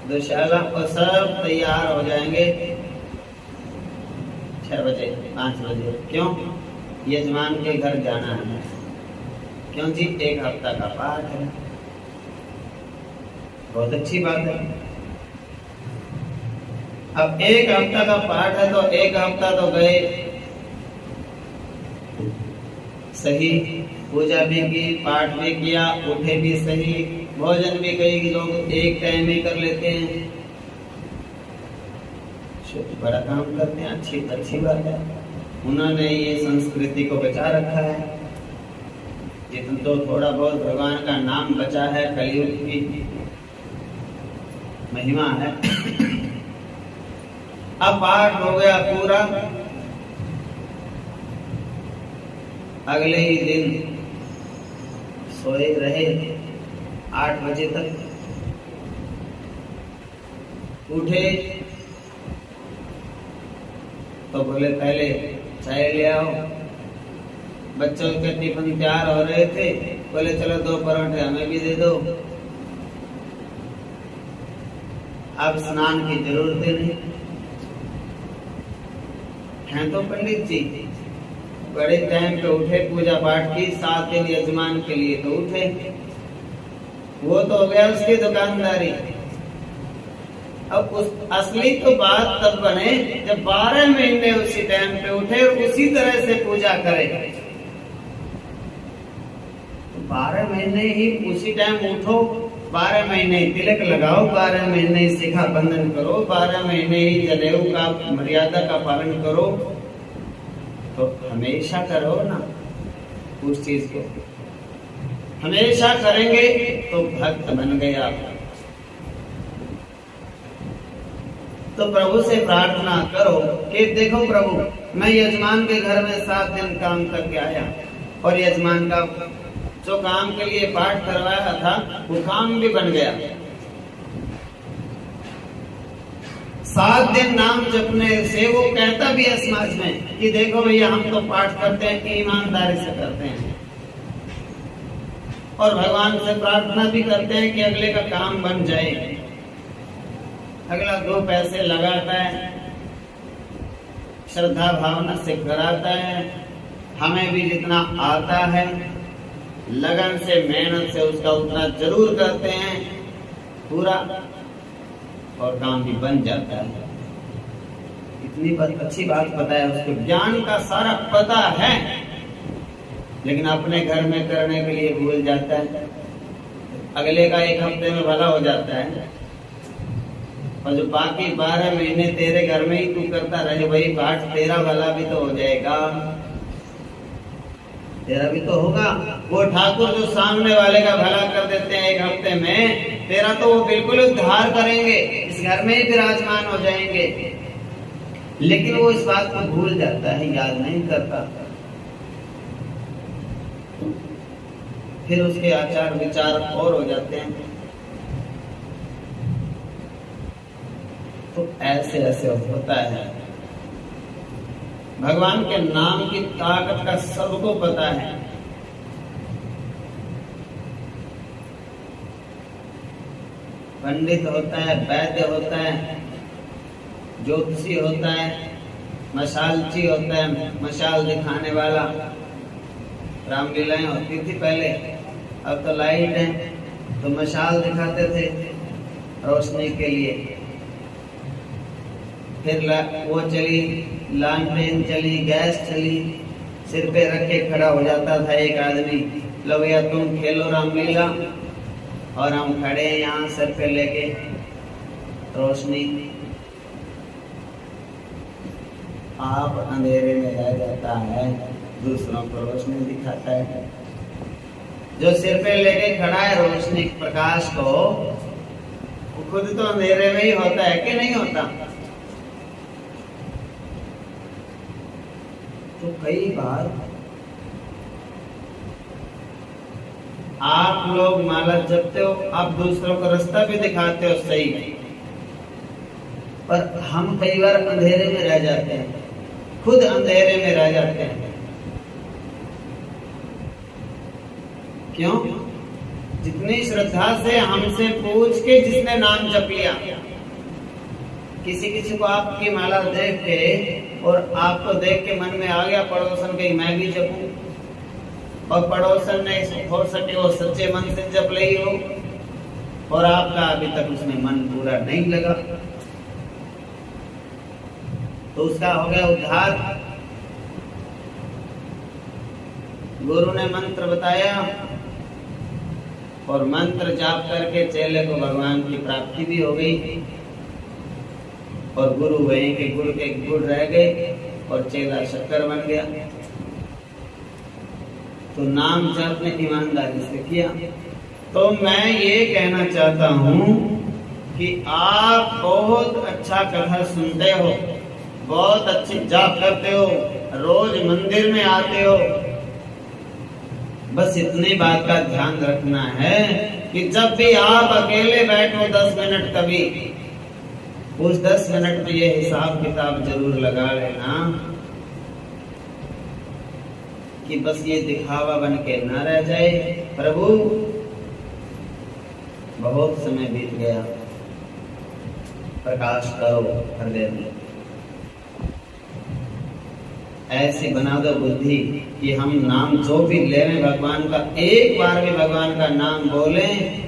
दुशाला और सब तैयार हो जाएंगे 6 बजे 5 बजे। क्यों? यजमान के घर जाना है। क्यों जी? 1 हफ्ता का पाठ है। बहुत अच्छी बात है। अब 1 हफ्ता का पाठ है तो 1 हफ्ता तो गए सही, पूजा भी की, पाठ भी किया, उठे भी सही, भोजन भी कई लोग एक टाइम ही कर लेते हैं, बड़ा काम करते हैं, अच्छी बात है। उन्होंने ये संस्कृति को बचा रखा है। जितना तो थोड़ा बहुत भगवान का नाम बचा है, कलयुग की महिमा है। अब पाठ हो गया पूरा, अगले ही दिन सोए रहे 8 बजे तक, उठे तो बोले पहले चाय ले आओ। बच्चों के टिफिन तैयार हो रहे थे, बोले चलो 2 पराठे हमें भी दे दो। अब स्नान की जरूरत नहीं है, तो पंडित जी बड़े टाइम पे उठे, पूजा पाठ की, 7 दिन यजमान के लिए तो उठे, वो तो हो गया उसकी दुकानदारी। अब उस असली तो बात तब बने जब 12 महीने उसी टाइम पे उठे और उसी तरह से पूजा करे। 12 महीने ही उसी टाइम उठो, 12 महीने तिलक लगाओ, 12 महीने शिखा बंधन करो, 12 महीने ही जनेऊ का मर्यादा का पालन करो, तो हमेशा करो ना उस चीज को। हमेशा करेंगे तो भक्त बन गए आप। तो प्रभु से प्रार्थना करो कि देखो प्रभु, मैं यजमान के घर में 7 दिन काम करके आया, और यजमान का जो काम के लिए पाठ करवाया था वो काम भी बन गया। 7 दिन नाम जपने से वो कहता भी है समाज में कि देखो भैया, हम तो पाठ करते हैं, ईमानदारी से करते हैं, और भगवान से प्रार्थना भी करते हैं कि अगले का काम बन जाए। अगला 2 पैसे लगाता है, श्रद्धा भावना से कराता है, हमें भी जितना आता है लगन से मेहनत से उसका उतना जरूर करते हैं पूरा, और काम भी बन जाता है। इतनी अच्छी बात पता है उसको, ज्ञान का सारा पता है, लेकिन अपने घर में करने के लिए भूल जाता है। अगले का 1 हफ्ते में भला हो जाता है, और जो बाकी 12 महीने तेरे घर में ही तू करता रहे, वही पाठ तेरा भला भी तो हो जाएगा, तेरा भी तो होगा। वो ठाकुर जो सामने वाले का भला कर देते हैं 1 हफ्ते में, तेरा तो वो बिल्कुल उद्धार करेंगे, इस घर में ही विराजमान हो जाएंगे। लेकिन वो इस बात को भूल जाता है, याद नहीं करता, फिर उसके आचार विचार और हो जाते हैं। तो ऐसे ऐसे होता है। भगवान के नाम की ताकत का सबको पता है। पंडित होता है, वैद्य होता है, ज्योतिषी होता है, मशालची होता है, मशाल दिखाने वाला। रामलीलाएं होती थी पहले, अब तो लाइट है, तो मशाल दिखाते थे रोशनी के लिए। फिर वो चली, लालटेन चली, गैस चली, सिर पे रख के खड़ा हो जाता था एक आदमी, लो भैया तुम खेलो रामलीला, और हम खड़े हैं यहाँ सर पे लेके रोशनी। आप अंधेरे में रह जाता है, दूसरों को रोशनी दिखाता है। जो सिर पे लेके खड़ा है रोशनी प्रकाश को, वो खुद तो अंधेरे में ही होता है कि नहीं होता? तो कई बार आप लोग माला जपते हो, आप दूसरों को रास्ता भी दिखाते हो सही, पर हम कई बार अंधेरे में रह जाते हैं, खुद अंधेरे में रह जाते हैं। क्यों? जितनी श्रद्धा से हमसे पूछ के जिसने नाम जप लिया, किसी को आपकी माला देख के और आपको देख के मन में आ गया पड़ोसन के मैं भी जपूं, और पड़ोसन ने हो सके वो सच्चे मन से जप ली हो, और आपका अभी तक उसमें मन पूरा नहीं लगा, तो उसका हो गया उद्धार। गुरु ने मंत्र बताया और मंत्र जाप करके चेले को भगवान की प्राप्ति भी हो गई, और गुरु वहीं के गुड़ के गुड़ रह गए और चेला शक्कर बन गया। तो नाम जप ने ईमानदारी से किया। तो मैं ये कहना चाहता हूँ कि आप बहुत अच्छा कथा सुनते हो, बहुत अच्छी जाप करते हो, रोज मंदिर में आते हो, बस इतनी बात का ध्यान रखना है कि जब भी आप अकेले बैठो 10 मिनट, कभी उस 10 मिनट में ये हिसाब किताब जरूर लगा लेना कि बस ये दिखावा बन के न रह जाए। प्रभु बहुत समय बीत गया, प्रकाश करो हृदय में, ऐसी बना दो बुद्धि कि हम नाम जो भी ले रहे भगवान का, एक बार भी भगवान का नाम बोलें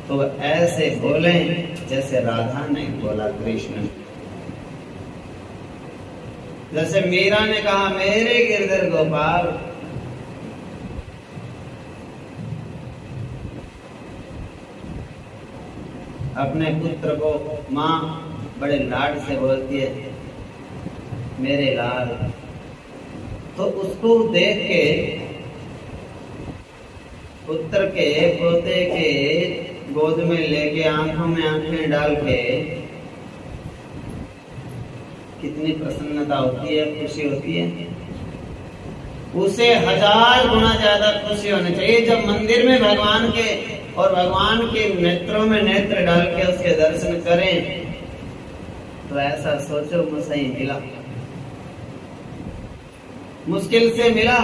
तो ऐसे बोलें जैसे राधा ने बोला कृष्ण, जैसे मीरा ने कहा मेरे गिरधर गोपाल। अपने पुत्र को माँ बड़े लाड से बोलती है मेरे लाल, तो उसको देख के पुत्र के पोते के गोद में लेके आंखों में आंखें डाल के कितनी प्रसन्नता होती है, खुशी होती है। उसे 1000 गुना ज्यादा खुशी होनी चाहिए जब मंदिर में भगवान के और भगवान के नेत्रों में नेत्र डाल के उसके दर्शन करें। तो ऐसा सोचो मुझसे ही मिला, मुश्किल से मिला,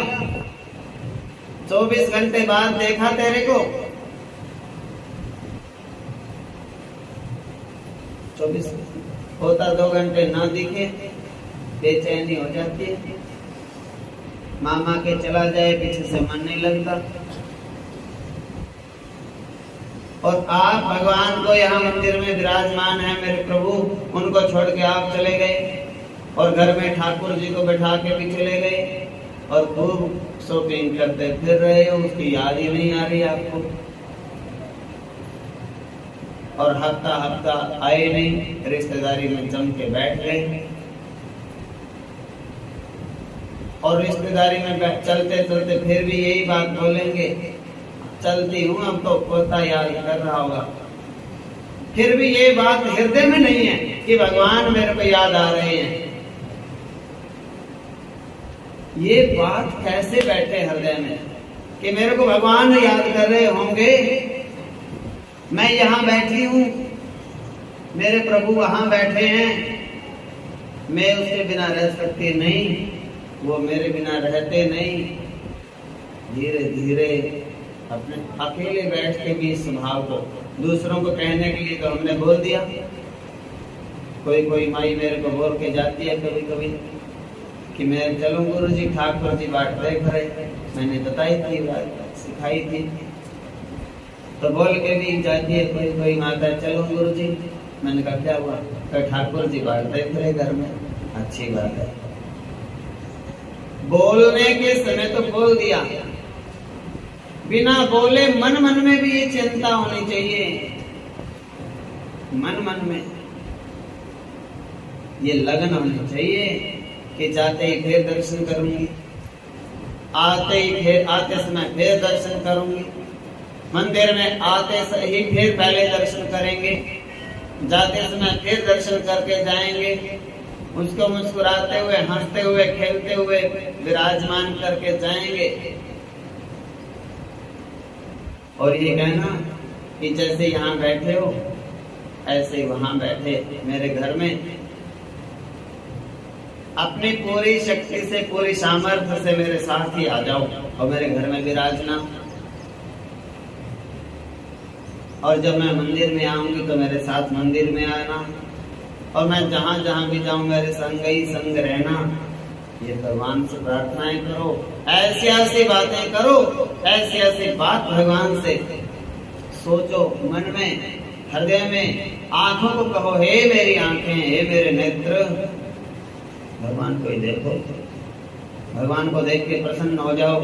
24 घंटे बाद देखा तेरे को, 24 होता 2 घंटे ना दिखे, बेचैनी हो जाती है, मामा के चला जाए पीछे से मन नहीं लगता। और आप भगवान को यहाँ मंदिर में विराजमान है मेरे प्रभु, उनको छोड़ के आप चले गए और घर में ठाकुर जी को बैठा के भी चले गए और खूब शॉपिंग करते फिर रहे हो, उसकी याद ही नहीं आ रही आपको। और हफ्ता हफ्ता आए नहीं, रिश्तेदारी में जम के बैठ गए और रिश्तेदारी में चलते चलते फिर भी यही बात बोलेंगे, चलती हूँ अब तो पोता याद कर रहा होगा। फिर भी ये बात हृदय में नहीं है कि भगवान मेरे को याद आ रहे हैं। ये बात कैसे बैठे हृदय में कि मेरे को भगवान याद कर रहे होंगे, मैं यहाँ बैठी हूँ मेरे प्रभु वहां बैठे हैं, मैं उसके बिना रह सकती नहीं, वो मेरे बिना रहते नहीं। धीरे धीरे अपने अकेले बैठ के भी इस स्वभाव को दूसरों को कहने के लिए तो हमने बोल दिया। कोई कोई माई मेरे को बोल के जाती है कभी कभी कि मैं चलूं गुरु जी, ठाकुर जी बाट देख रहे, मैंने बताई थी बात, सिखाई थी, तो बोल के भी जाती है कोई कोई माता, चलो गुरु जी। मैंने कहा क्या हुआ? तो ठाकुर जी बाट देख रहे घर में, अच्छी बात है। बोलने के समय तो बोल दिया, बिना बोले मन मन में भी ये चिंता होनी चाहिए, मन मन में ये लगन होनी चाहिए कि जाते ही फिर दर्शन करूंगी, आते समय फिर दर्शन करूंगी, मंदिर में आते ही फिर पहले दर्शन करेंगे, जाते समय फिर दर्शन करके जाएंगे, उसको मुस्कुराते हुए, हंसते हुए, खेलते हुए विराजमान करके जाएंगे। और ये कहना कि जैसे यहाँ बैठे हो ऐसे वहां बैठे मेरे घर में, अपनी पूरी शक्ति से, पूरी सामर्थ्य से मेरे साथ ही आ जाओ और मेरे घर में विराजना। और जब मैं मंदिर में आऊंगी तो मेरे साथ मंदिर में आना, और मैं जहां जहां भी जाऊं मेरे संग ही संग रहना। ये भगवान से प्रार्थनाएं करो, ऐसी ऐसी बातें करो, ऐसी ऐसी बात भगवान से सोचो, मन में, हृदय में। आंखों को कहो, हे मेरी आंखें, हे मेरे नेत्र, भगवान को ही देखो, भगवान को देख के प्रसन्न हो जाओ।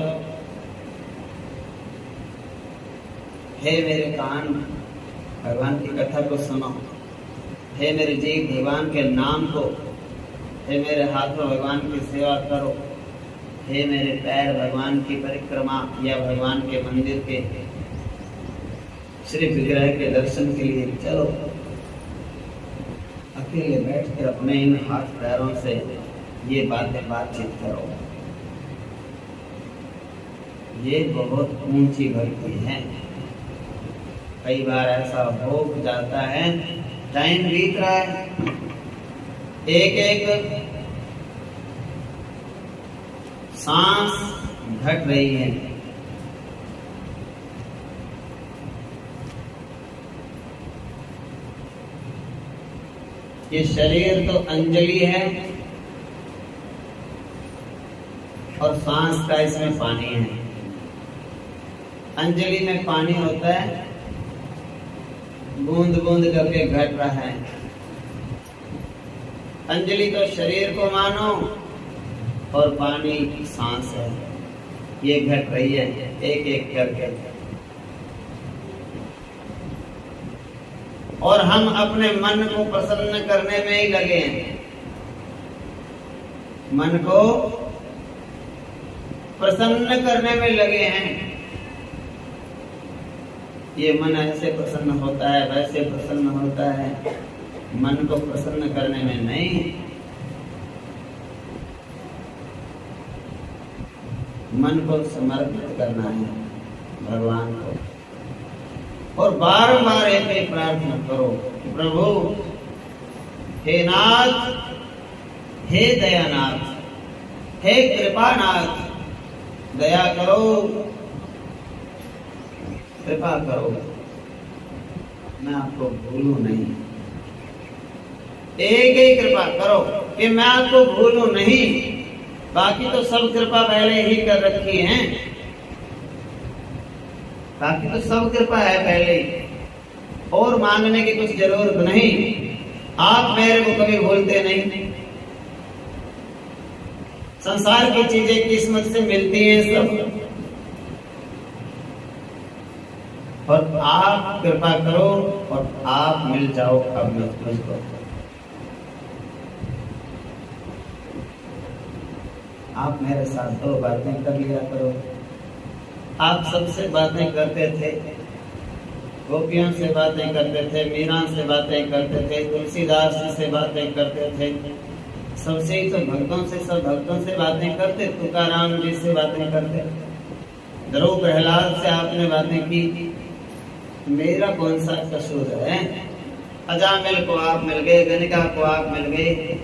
हे मेरे कान, भगवान की कथा को सुनो। हे मेरे जीव, भगवान के नाम को, हे मेरे हाथों भगवान की सेवा करो। हे मेरे पैर, भगवान की परिक्रमा या भगवान के मंदिर के श्री विग्रह के दर्शन के लिए चलो। अकेले बैठ कर अपने इन हाथ पैरों से ये बातचीत करो। ये बहुत ऊंची भक्ति है। कई बार ऐसा हो जाता है, टाइम बीत रहा है, एक एक सांस घट रही है, ये शरीर तो अंजलि है और सांस का इसमें पानी है। अंजलि में पानी होता है, बूंद बूंद करके घट रहा है। अंजलि तो शरीर को मानो और पानी सांस है, ये घट रही है एक एक करके। और हम अपने मन को प्रसन्न करने में ही लगे हैं, मन को प्रसन्न करने में लगे हैं। ये मन ऐसे प्रसन्न होता है, वैसे प्रसन्न होता है, मन को प्रसन्न करने में नहीं, मन को समर्पित करना है भगवान को। और बार-बार एक प्रार्थना करो, प्रभु, हे नाथ, हे दयानाथ, हे कृपानाथ, दया करो, कृपा करो, मैं आपको भूलूं नहीं। एक ही कृपा करो कि मैं आपको भूलूं नहीं। बाकी तो सब कृपा पहले ही कर रखी है, बाकी तो सब कृपा है पहले ही, और मांगने की कुछ जरूरत नहीं। आप मेरे को कभी भूलते नहीं। संसार की चीजें किस्मत से मिलती हैं सब, और आप कृपा करो और आप मिल जाओ अब मुझको। आप मेरे साथ दो बातें कर लिया करो। आप सबसे बातें करते थे, गोपियों से बातें करते थे, मीरा से बातें करते थे, तुलसीदास से बातें करते थे, सबसे ही तो भक्तों से, सब भक्तों से बातें करते, तुकाराम जी से बातें करते, ध्रुव प्रहलाद से आपने बातें की। मेरा कौन सा कसूर है? अजामिल को आप मिल गए, गणिका को आप मिल गए,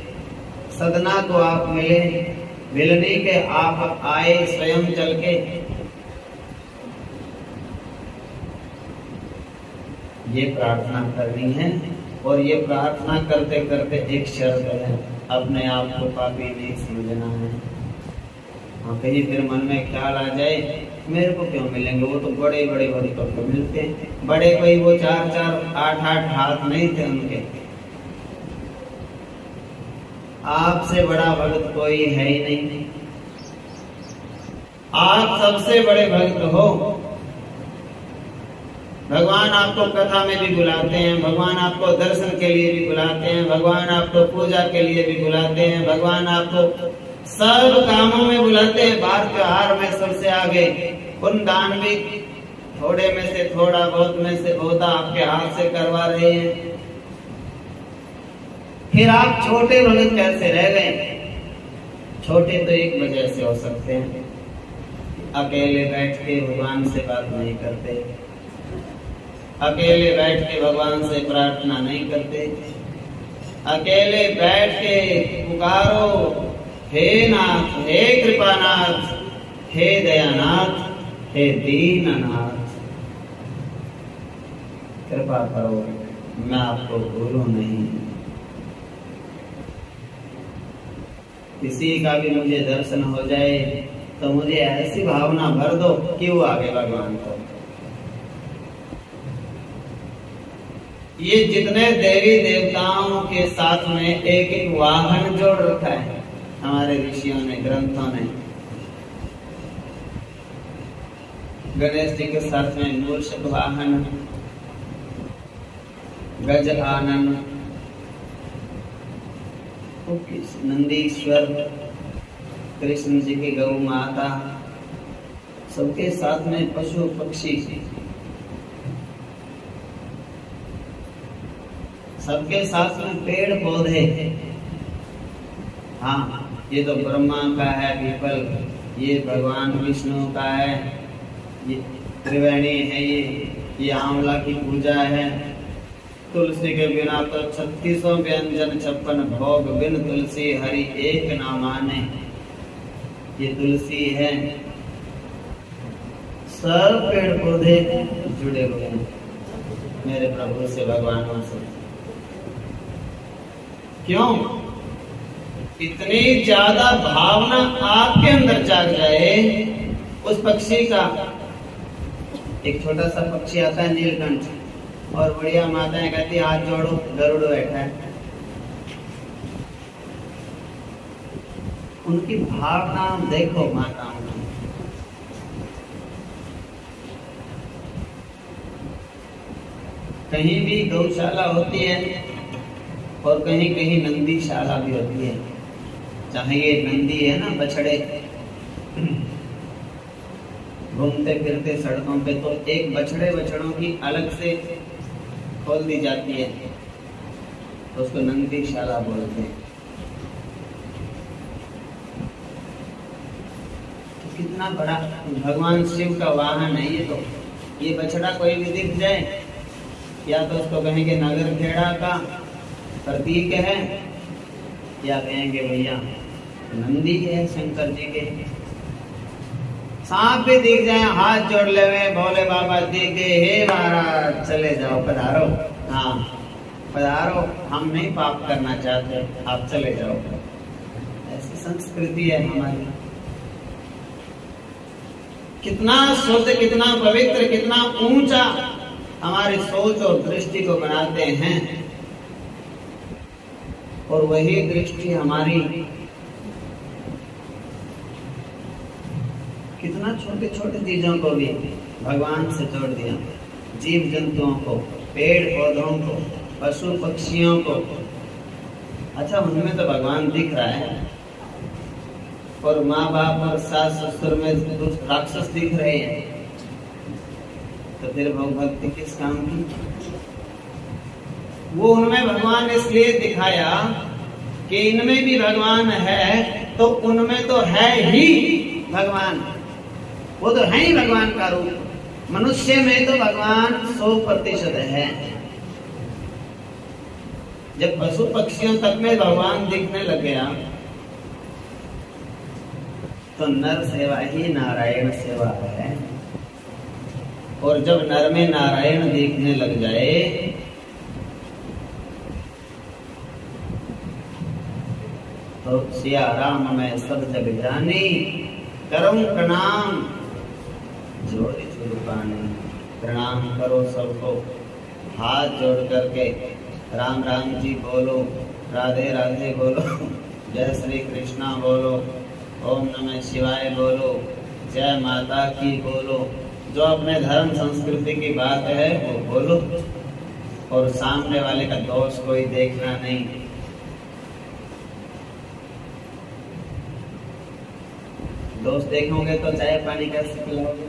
सदना को आप मिले, मिलने के आप आए स्वयं चल के। ये प्रार्थना करनी है, और ये प्रार्थना करते करते एक शर्त है, अपने आप को पापी नहीं समझना है। हाँ, कहीं फिर मन में ख्याल आ जाए मेरे को क्यों मिलेंगे, वो तो बड़े बड़े भक्तों को मिलते हैं, बड़े कोई वो 4-4, 8-8 हाथ नहीं थे उनके। आपसे बड़ा भक्त कोई है ही नहीं, आप सबसे बड़े भक्त हो। भगवान आपको कथा में भी बुलाते हैं, भगवान आपको दर्शन के लिए भी बुलाते हैं, भगवान आपको पूजा के लिए भी बुलाते हैं, भगवान आपको सब कामों में बुलाते हैं। बार त्योहार में सबसे आगे पुण्य दान भी थोड़े में से थोड़ा, बहुत में से बहुत आपके हाथ से करवा रहे हैं। फिर आप छोटे भगत कैसे रह गए? छोटे तो एक वजह से हो सकते हैं, अकेले बैठ के भगवान से बात नहीं करते, अकेले बैठ के भगवान से प्रार्थना नहीं करते, अकेले बैठ के पुकारो, हे नाथ, हे कृपानाथ, हे दयानाथ, हे दीननाथ, कृपा करो मैं आपको भूलूं नहीं। किसी का भी मुझे दर्शन हो जाए तो मुझे ऐसी भावना भर दो कि वो आगे भगवान को। ये जितने देवी देवताओं के साथ में एक एक वाहन जोड़ रखा है हमारे ऋषियों ने, ग्रंथों ने। गणेश जी के साथ में मूषक वाहन, गज आनन, नंदीश्वर, कृष्ण जी की गौ माता, सबके साथ में पशु पक्षी, सबके साथ में पेड़ पौधे। हाँ, ये तो ब्रह्मा का है पीपल, ये भगवान विष्णु का है, ये त्रिवेणी है, ये आंवला की पूजा है। तुलसी के बिना तो 36 व्यंजन 56 भोग, बिन तुलसी हरि एक ना माने। ये तुलसी है, सब पेड़ पौधे जुड़े हुए हैं मेरे प्रभु से, भगवानों से। क्यों? इतनी ज्यादा भावना आपके अंदर जाग जाए। उस पक्षी का, एक छोटा सा पक्षी आता है नीलकंठ, और बढ़िया माताएं कहती हाथ जोड़ो, गरुड़ बैठा है। उनकी भावना देखो माताओं की। कहीं भी गौशाला होती है और कहीं कहीं नंदीशाला भी होती है। चाहे ये नंदी है ना, बछड़े घूमते फिरते सड़कों पे, तो एक बछड़ों की अलग से खोल दी जाती है, तो उसको नंदीशाला बोलते हैं। तो कितना बड़ा भगवान शिव का वाहन है ये। तो ये बछड़ा कोई भी दिख जाए, या तो उसको कहेंगे नगर खेड़ा का प्रतीक है, या कहेंगे भैया नंदी है शंकर जी के। सांप भी दिख जाए, हाथ जोड़ ले, भोले बाबा दिखे, हे महाराज चले जाओ, पधारो। हाँ पधारो, हम नहीं पाप करना चाहते, आप चले जाओ। ऐसी संस्कृति है हमारी। कितना शुद्ध, कितना पवित्र, कितना ऊंचा हमारी सोच और दृष्टि को बनाते हैं। और वही दृष्टि हमारी कितना छोटे छोटे चीजों को भी भगवान से जोड़ दिया। जीव जंतुओं को, पेड़ पौधों को, पशु पक्षियों को। अच्छा, उनमें तो भगवान दिख रहा है, और माँ बाप और सास ससुर में कुछ राक्षस दिख रहे हैं, तो फिर भक्ति किस काम की? वो उनमें भगवान इसलिए दिखाया कि इनमें भी भगवान है, तो उनमें तो है ही भगवान। वो तो है ही भगवान का रूप। मनुष्य में तो भगवान 100% है। जब पशु पक्षियों तक में भगवान दिखने लग गया तो नर सेवा ही नारायण सेवा है। और जब नर में नारायण दिखने लग जाए तो सिया राम मैं सब जग जानी, करम प्रणाम जोड़ी चुरपानी। प्रणाम करो सबको, हाथ जोड़ करके राम राम जी बोलो, राधे राधे बोलो, जय श्री कृष्णा बोलो, ओम नमः शिवाय बोलो, जय माता की बोलो। जो अपने धर्म संस्कृति की बात है वो बोलो, और सामने वाले का दोष कोई देखना नहीं। दोस्त देखोगे तो चाय पानी कैसे पिलाओगे?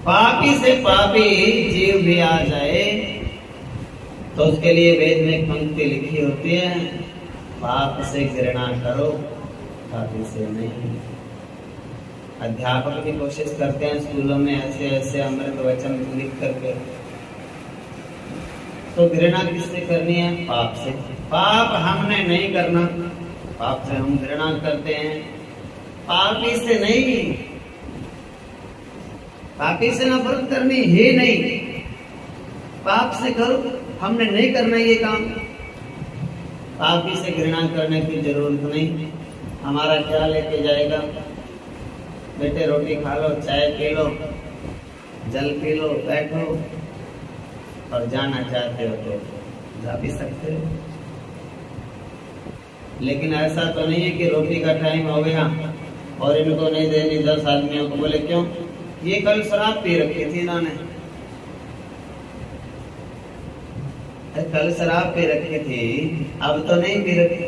पापी से पापी जीव भी आ जाए तो उसके लिए वेद में एक पंक्ति लिखी होती है, पाप से घृणा करो, पापी से नहीं। अध्यापक भी कोशिश करते हैं स्कूलों में ऐसे ऐसे अमृत वचन लिख करके, तो घृणा किससे करनी है? पाप से। पाप हमने नहीं करना, पाप से हम घृणा करते हैं, पापी से नहीं। पापी से नफरत करनी ही नहीं, पाप से करो, हमने नहीं करना ये काम। पापी से घृणा करने की जरूरत नहीं। हमारा क्या लेके जाएगा? बेटे रोटी खा लो, चाय पी लो, जल पी लो, बैठो, और जाना चाहते हो तो जा भी सकते हो। लेकिन ऐसा तो नहीं है कि रोटी का टाइम हो गया और इनको नहीं देनी 10 आदमियों को। बोले क्यों? ये कल शराब पी रखी थी इन्होंने, कल शराब पी रखी थी, अब तो नहीं पी रखी।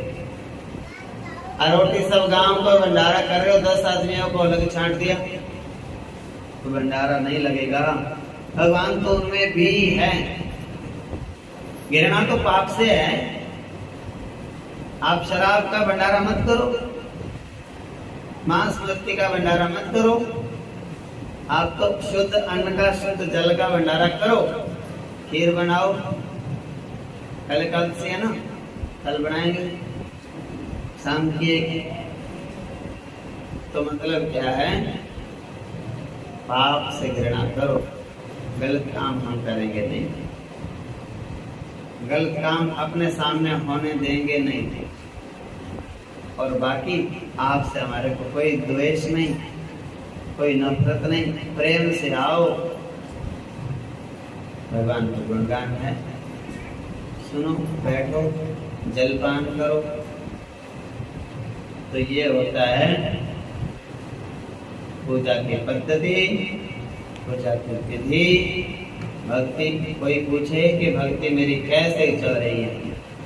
और रोटी सब गांव को भंडारा कर रहे हो, 10 आदमियों को अलग छांट दिया तो भंडारा नहीं लगेगा। भगवान तो उनमें भी है। घृणा तो पाप से है। आप शराब का भंडारा मत करो, मांस मछली का भंडारा मत करो, आप तो शुद्ध अन्न का, शुद्ध जल का भंडारा करो। खीर बनाओ, कल एकादशी है ना, कल बनाएंगे, शाम की एक। तो मतलब क्या है? पाप से घृणा करो, गलत काम हम करेंगे नहीं, गलत काम अपने सामने होने देंगे नहीं। और बाकी आपसे हमारे को कोई द्वेष नहीं, कोई नफरत नहीं, प्रेम से आओ। भगवान का गुणगान है, सुनो, बैठो, जलपान करो। तो ये होता है पूजा की पद्धति, पूजा की विधि, भक्ति। कोई पूछे कि भक्ति मेरी कैसे चल रही है,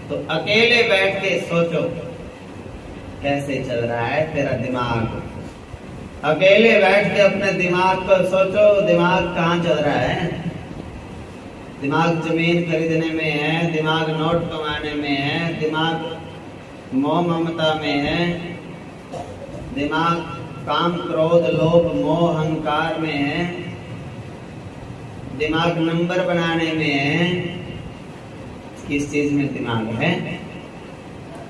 तो अकेले बैठ के सोचो कैसे चल रहा है तेरा दिमाग। अकेले बैठ के अपने दिमाग को सोचो, दिमाग कहाँ चल रहा है। दिमाग जमीन खरीदने में है, दिमाग नोट कमाने में है, दिमाग मोह ममता में है, दिमाग काम क्रोध लोभ मोह अहंकार में है, दिमाग नंबर बनाने में है। किस चीज में दिमाग है?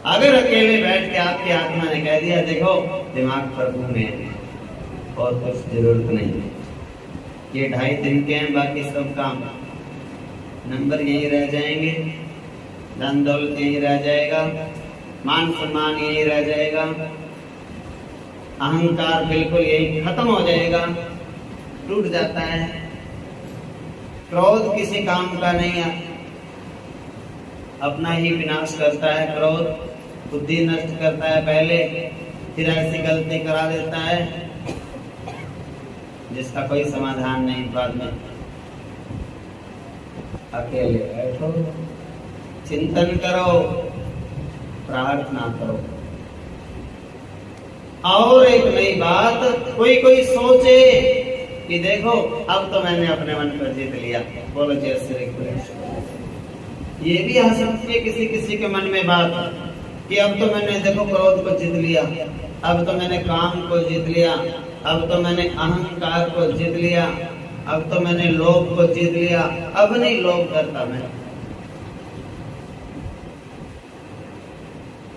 अगर अकेले बैठ के आपकी आत्मा ने कह दिया देखो दिमाग प्रभु में है और कुछ जरूरत नहीं, ये 2.5 दिन के हैं, बाकी सब काम नंबर यहीं रह जाएंगे, धन दौलत यहीं रह जाएगा, मान सम्मान यहीं रह जाएगा, अहंकार बिल्कुल यही खत्म हो जाएगा, टूट जाता है। क्रोध किसी काम का नहीं है, अपना ही विनाश करता है। क्रोध बुद्धि नष्ट करता है पहले, फिर ऐसी गलती करा देता है जिसका कोई समाधान नहीं बाद में। अकेले बैठो, चिंतन करो, प्रार्थना करो। और एक नई बात, कोई कोई सोचे कि देखो अब तो मैंने अपने मन पर जीत लिया, बोलो जय श्री कृष्ण। ये भी आ सकती है किसी किसी के मन में बात कि अब तो मैंने देखो क्रोध को जीत लिया, अब तो मैंने काम को जीत लिया, अब तो मैंने अहंकार को जीत लिया, अब तो मैंने लोभ को जीत लिया, अब नहीं लोभ करता मैं।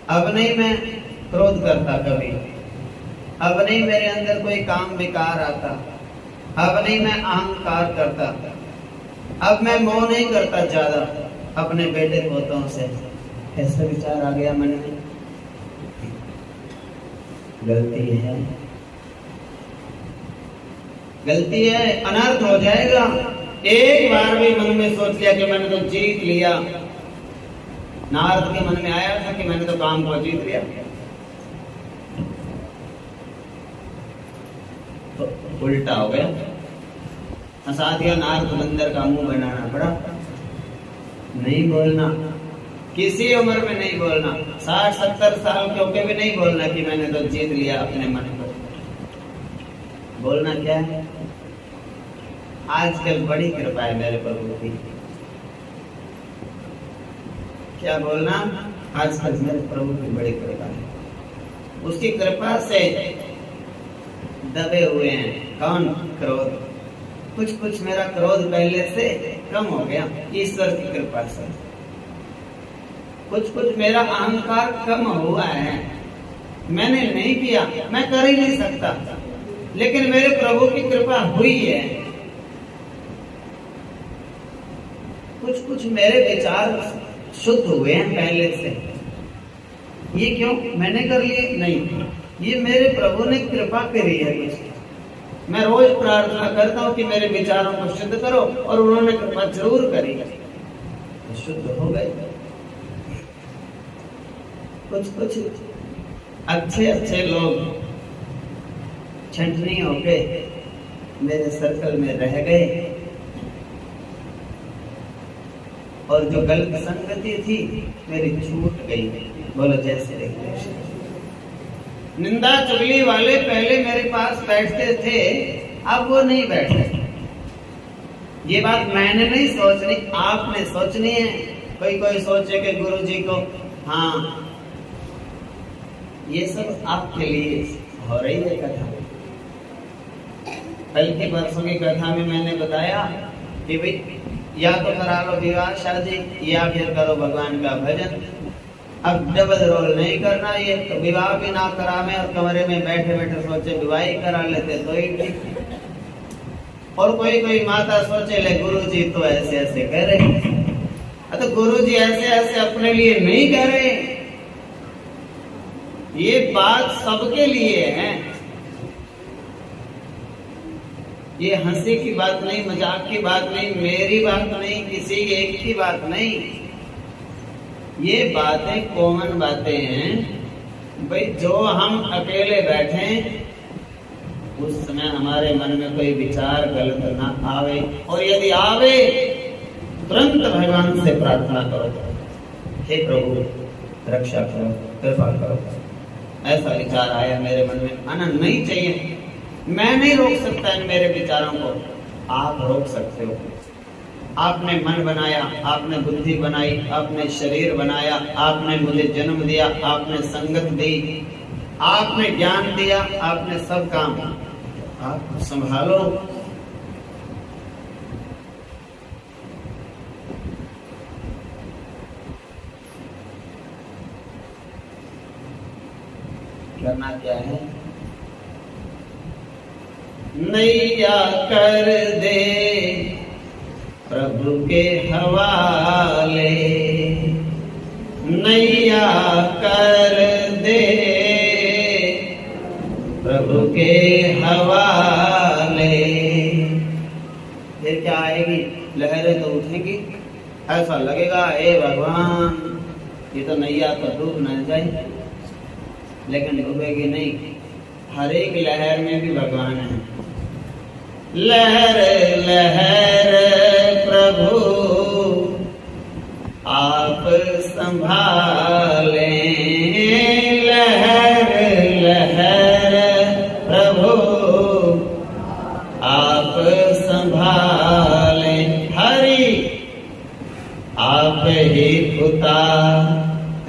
अब नहीं मैं क्रोध करता कभी, अब नहीं मेरे अंदर कोई काम विकार आता, अब नहीं मैं अहंकार करता, अब मैं मोह नहीं करता ज्यादा अपने बेटे पोतों से। ऐसा विचार आ गया मन में, गलती है, गलती है, अनर्थ हो जाएगा। एक बार भी मन में सोच लिया कि मैंने तो जीत लिया। नारद के मन में आया था कि मैंने तो काम को जीत लिया, तो उल्टा हो गया, हंसा दिया। नारद बंदर का मुंह बनाना पड़ा। नहीं बोलना, किसी उम्र में नहीं बोलना, 60-70 साल के होके भी नहीं बोलना कि मैंने तो जीत लिया अपने मन को। बोलना क्या है? आजकल बड़ी कृपा है मेरे प्रभु की। क्या बोलना? आजकल मेरे प्रभु की बड़ी कृपा है। उसकी कृपा से दबे हुए हैं। कौन? क्रोध। कुछ मेरा क्रोध पहले से कम हो गया ईश्वर की कृपा से। कुछ मेरा अहंकार कम हुआ है। मैंने नहीं किया, मैं कर ही नहीं सकता, लेकिन मेरे प्रभु की कृपा हुई है। कुछ मेरे विचार शुद्ध हुए हैं पहले से। ये क्यों? मैंने कर लिए? नहीं, ये मेरे प्रभु ने कृपा करी है। कुछ मैं रोज प्रार्थना करता हूँ कि मेरे विचारों को शुद्ध करो, और उन्होंने कृपा जरूर करी, तो शुद्ध हो गए। कुछ अच्छे लोग छंटनी होके मेरे सर्कल में रह गए, और जो गलत संगति थी मेरी छूट गई। बोलो जैसे देखते। निंदा चुगली वाले पहले मेरे पास बैठते थे, अब वो नहीं बैठे। ये बात मैंने नहीं सोचनी, आपने सोचनी है। कोई सोचे कि गुरु जी को, हाँ ये सब आपके लिए हो रही है कथा। कल की परसों की कथा में मैंने बताया कि भाई या तो करा लो विवाह शादी, या फिर करो भगवान का भजन। अब डबल रोल नहीं करना। ये तो विवाह भी ना करावे और कमरे में बैठे बैठे सोचे विवाह ही करा लेते तो ही ठीक। और कोई माता सोचे ले गुरु जी तो ऐसे ऐसे कह रहे, तो गुरु जी ऐसे ऐसे अपने लिए नहीं कह रहे। ये बात सबके लिए है। ये हंसी की बात नहीं, मजाक की बात नहीं, मेरी बात नहीं, किसी एक की बात नहीं। ये बातें कॉमन बातें हैं। भाई जो हम अकेले बैठे उस समय हमारे मन में कोई विचार गलत ना आवे, और यदि आवे तुरंत भगवान से प्रार्थना करो, हे प्रभु रक्षा करो, कृपा करो। ऐसा विचार आया मेरे मन में, आना नहीं चाहिए। मैं नहीं रोक सकता इन मेरे विचारों को, आप रोक सकते हो। आपने मन बनाया, आपने बुद्धि बनाई, आपने शरीर बनाया, आपने मुझे जन्म दिया, आपने संगत दी, आपने ज्ञान दिया, आपने सब काम, आप संभालो। करना क्या है? नैया कर दे प्रभु के हवाले, नैया कर दे प्रभु के हवाले। फिर क्या आएगी? लहरें तो उठेगी। ऐसा लगेगा हे भगवान ये तो नैया तो डूब न जाए, लेकिन डूबेगी नहीं। हर एक लहर में भी भगवान है। लहर लहर प्रभु आप संभाले, लहर लहर प्रभु आप संभाले। हरि आप ही उतारेंगे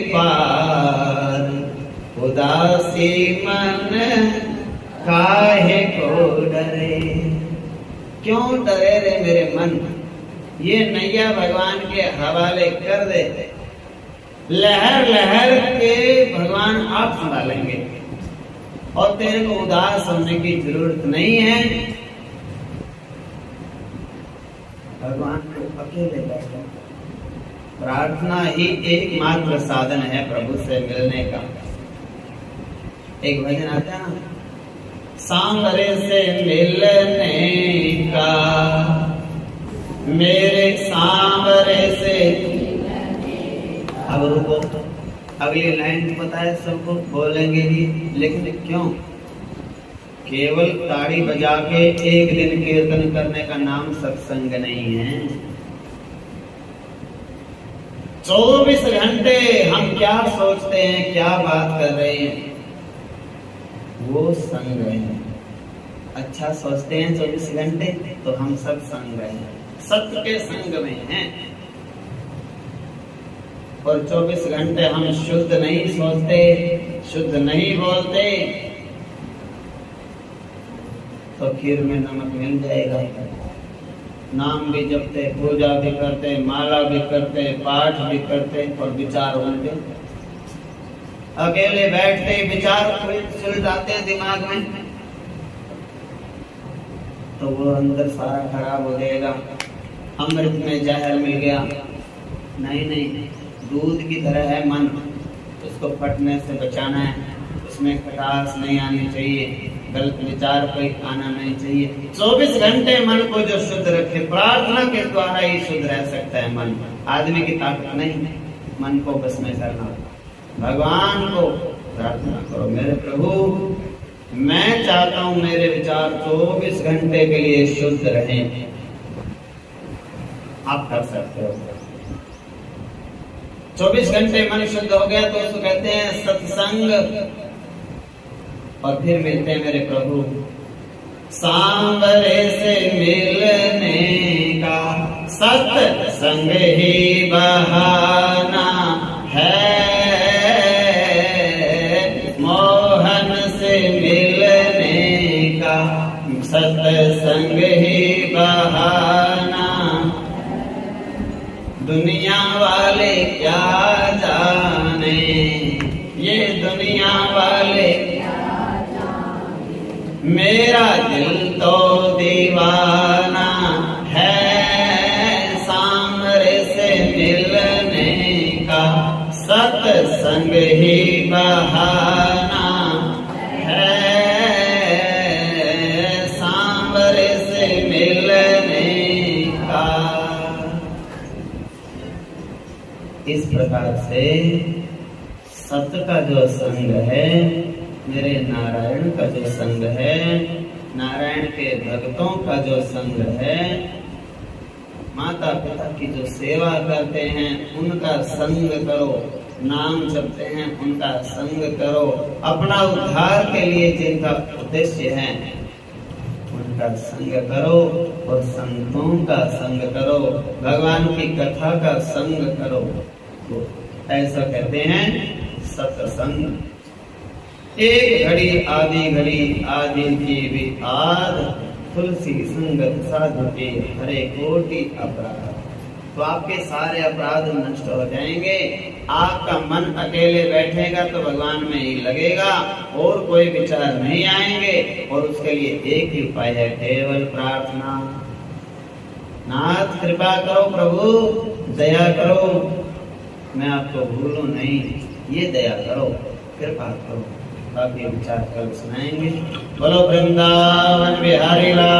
पार, उदासी मन काहे को डरे। क्यों डरे रे मेरे मन? ये नैया भगवान के हवाले कर दे, लहर लहर के भगवान आप संभालेंगे और तेरे को उदास होने की जरूरत नहीं है। भगवान को अकेले बैठो। प्रार्थना ही एकमात्र साधन है प्रभु से मिलने का। एक भजन आता है ना, सांवरे से मिलने का, मेरे सांवरे से। अब रुको, अगली लाइन पता है सबको, बोलेंगे ही, लेकिन क्यों? केवल ताड़ी बजा के एक दिन कीर्तन करने का नाम सत्संग नहीं है। 24 घंटे हम क्या सोचते हैं, क्या बात कर रहे हैं, वो संग है। अच्छा सोचते हैं 24 घंटे तो हम सब संग हैं, सत्य के संग में हैं। और 24 घंटे हम शुद्ध नहीं सोचते, शुद्ध नहीं बोलते, तो खीर में नमक मिल जाएगा। नाम भी जपते, पूजा भी करते, माला भी करते, पाठ भी करते, और विचार उल्टे। अकेले बैठते विचार सुलझाते दिमाग में, तो वो अंदर सारा खराब हो जाएगा। अमृत में जहर मिल गया, नहीं नहीं, दूध की तरह है मन, उसको फटने से बचाना है। उसमें खटास नहीं आनी चाहिए, गलत विचार कोई आना नहीं चाहिए। 24 घंटे मन को जो शुद्ध रखे, प्रार्थना के द्वारा ही शुद्ध रह सकता है मन। आदमी की ताकत नहीं मन को बस में करना। भगवान को प्रार्थना करो, मेरे प्रभु मैं चाहता हूं मेरे विचार 24 घंटे के लिए शुद्ध रहें। आप कर सकते हो। 24 घंटे मन शुद्ध हो गया तो उसको कहते हैं सत्संग। और फिर मिलते हैं मेरे प्रभु। सांवरे से मिलने का सत्संग ही बहाना है, मोहन से मिलने का सत्संग ही बहाना। दुनिया वाले क्या जाने, ये दुनिया वाले, मेरा दिल तो दीवाना है। सांवरे से मिलने का सत्संग ही बहाना है, सांवरे से मिलने का। इस प्रकार से सत्य का जो संग है, मेरे नारायण का जो संग है, नारायण के भक्तों का जो संग है, माता पिता की जो सेवा करते हैं उनका संग करो, नाम जपते हैं उनका संग करो, अपना उद्धार के लिए जिनका उद्देश्य है उनका संग करो, और संतों का संग करो, भगवान की कथा का संग करो। तो ऐसा कहते हैं सत्संग। एक घड़ी आधी घड़ी आदि की भी आद, तुलसी संगत साधु के हरे कोटि अपराध। तो आपके सारे अपराध नष्ट हो जाएंगे। आपका मन अकेले बैठेगा तो भगवान में ही लगेगा, और कोई विचार नहीं आएंगे। और उसके लिए एक ही उपाय है, केवल प्रार्थना। नाथ कृपा करो प्रभु, दया करो, मैं आपको भूलूं नहीं, ये दया करो, कृपा करो। बाकी विचार कल सुनाएंगे। बोलो वृंदावन बिहारी लाल।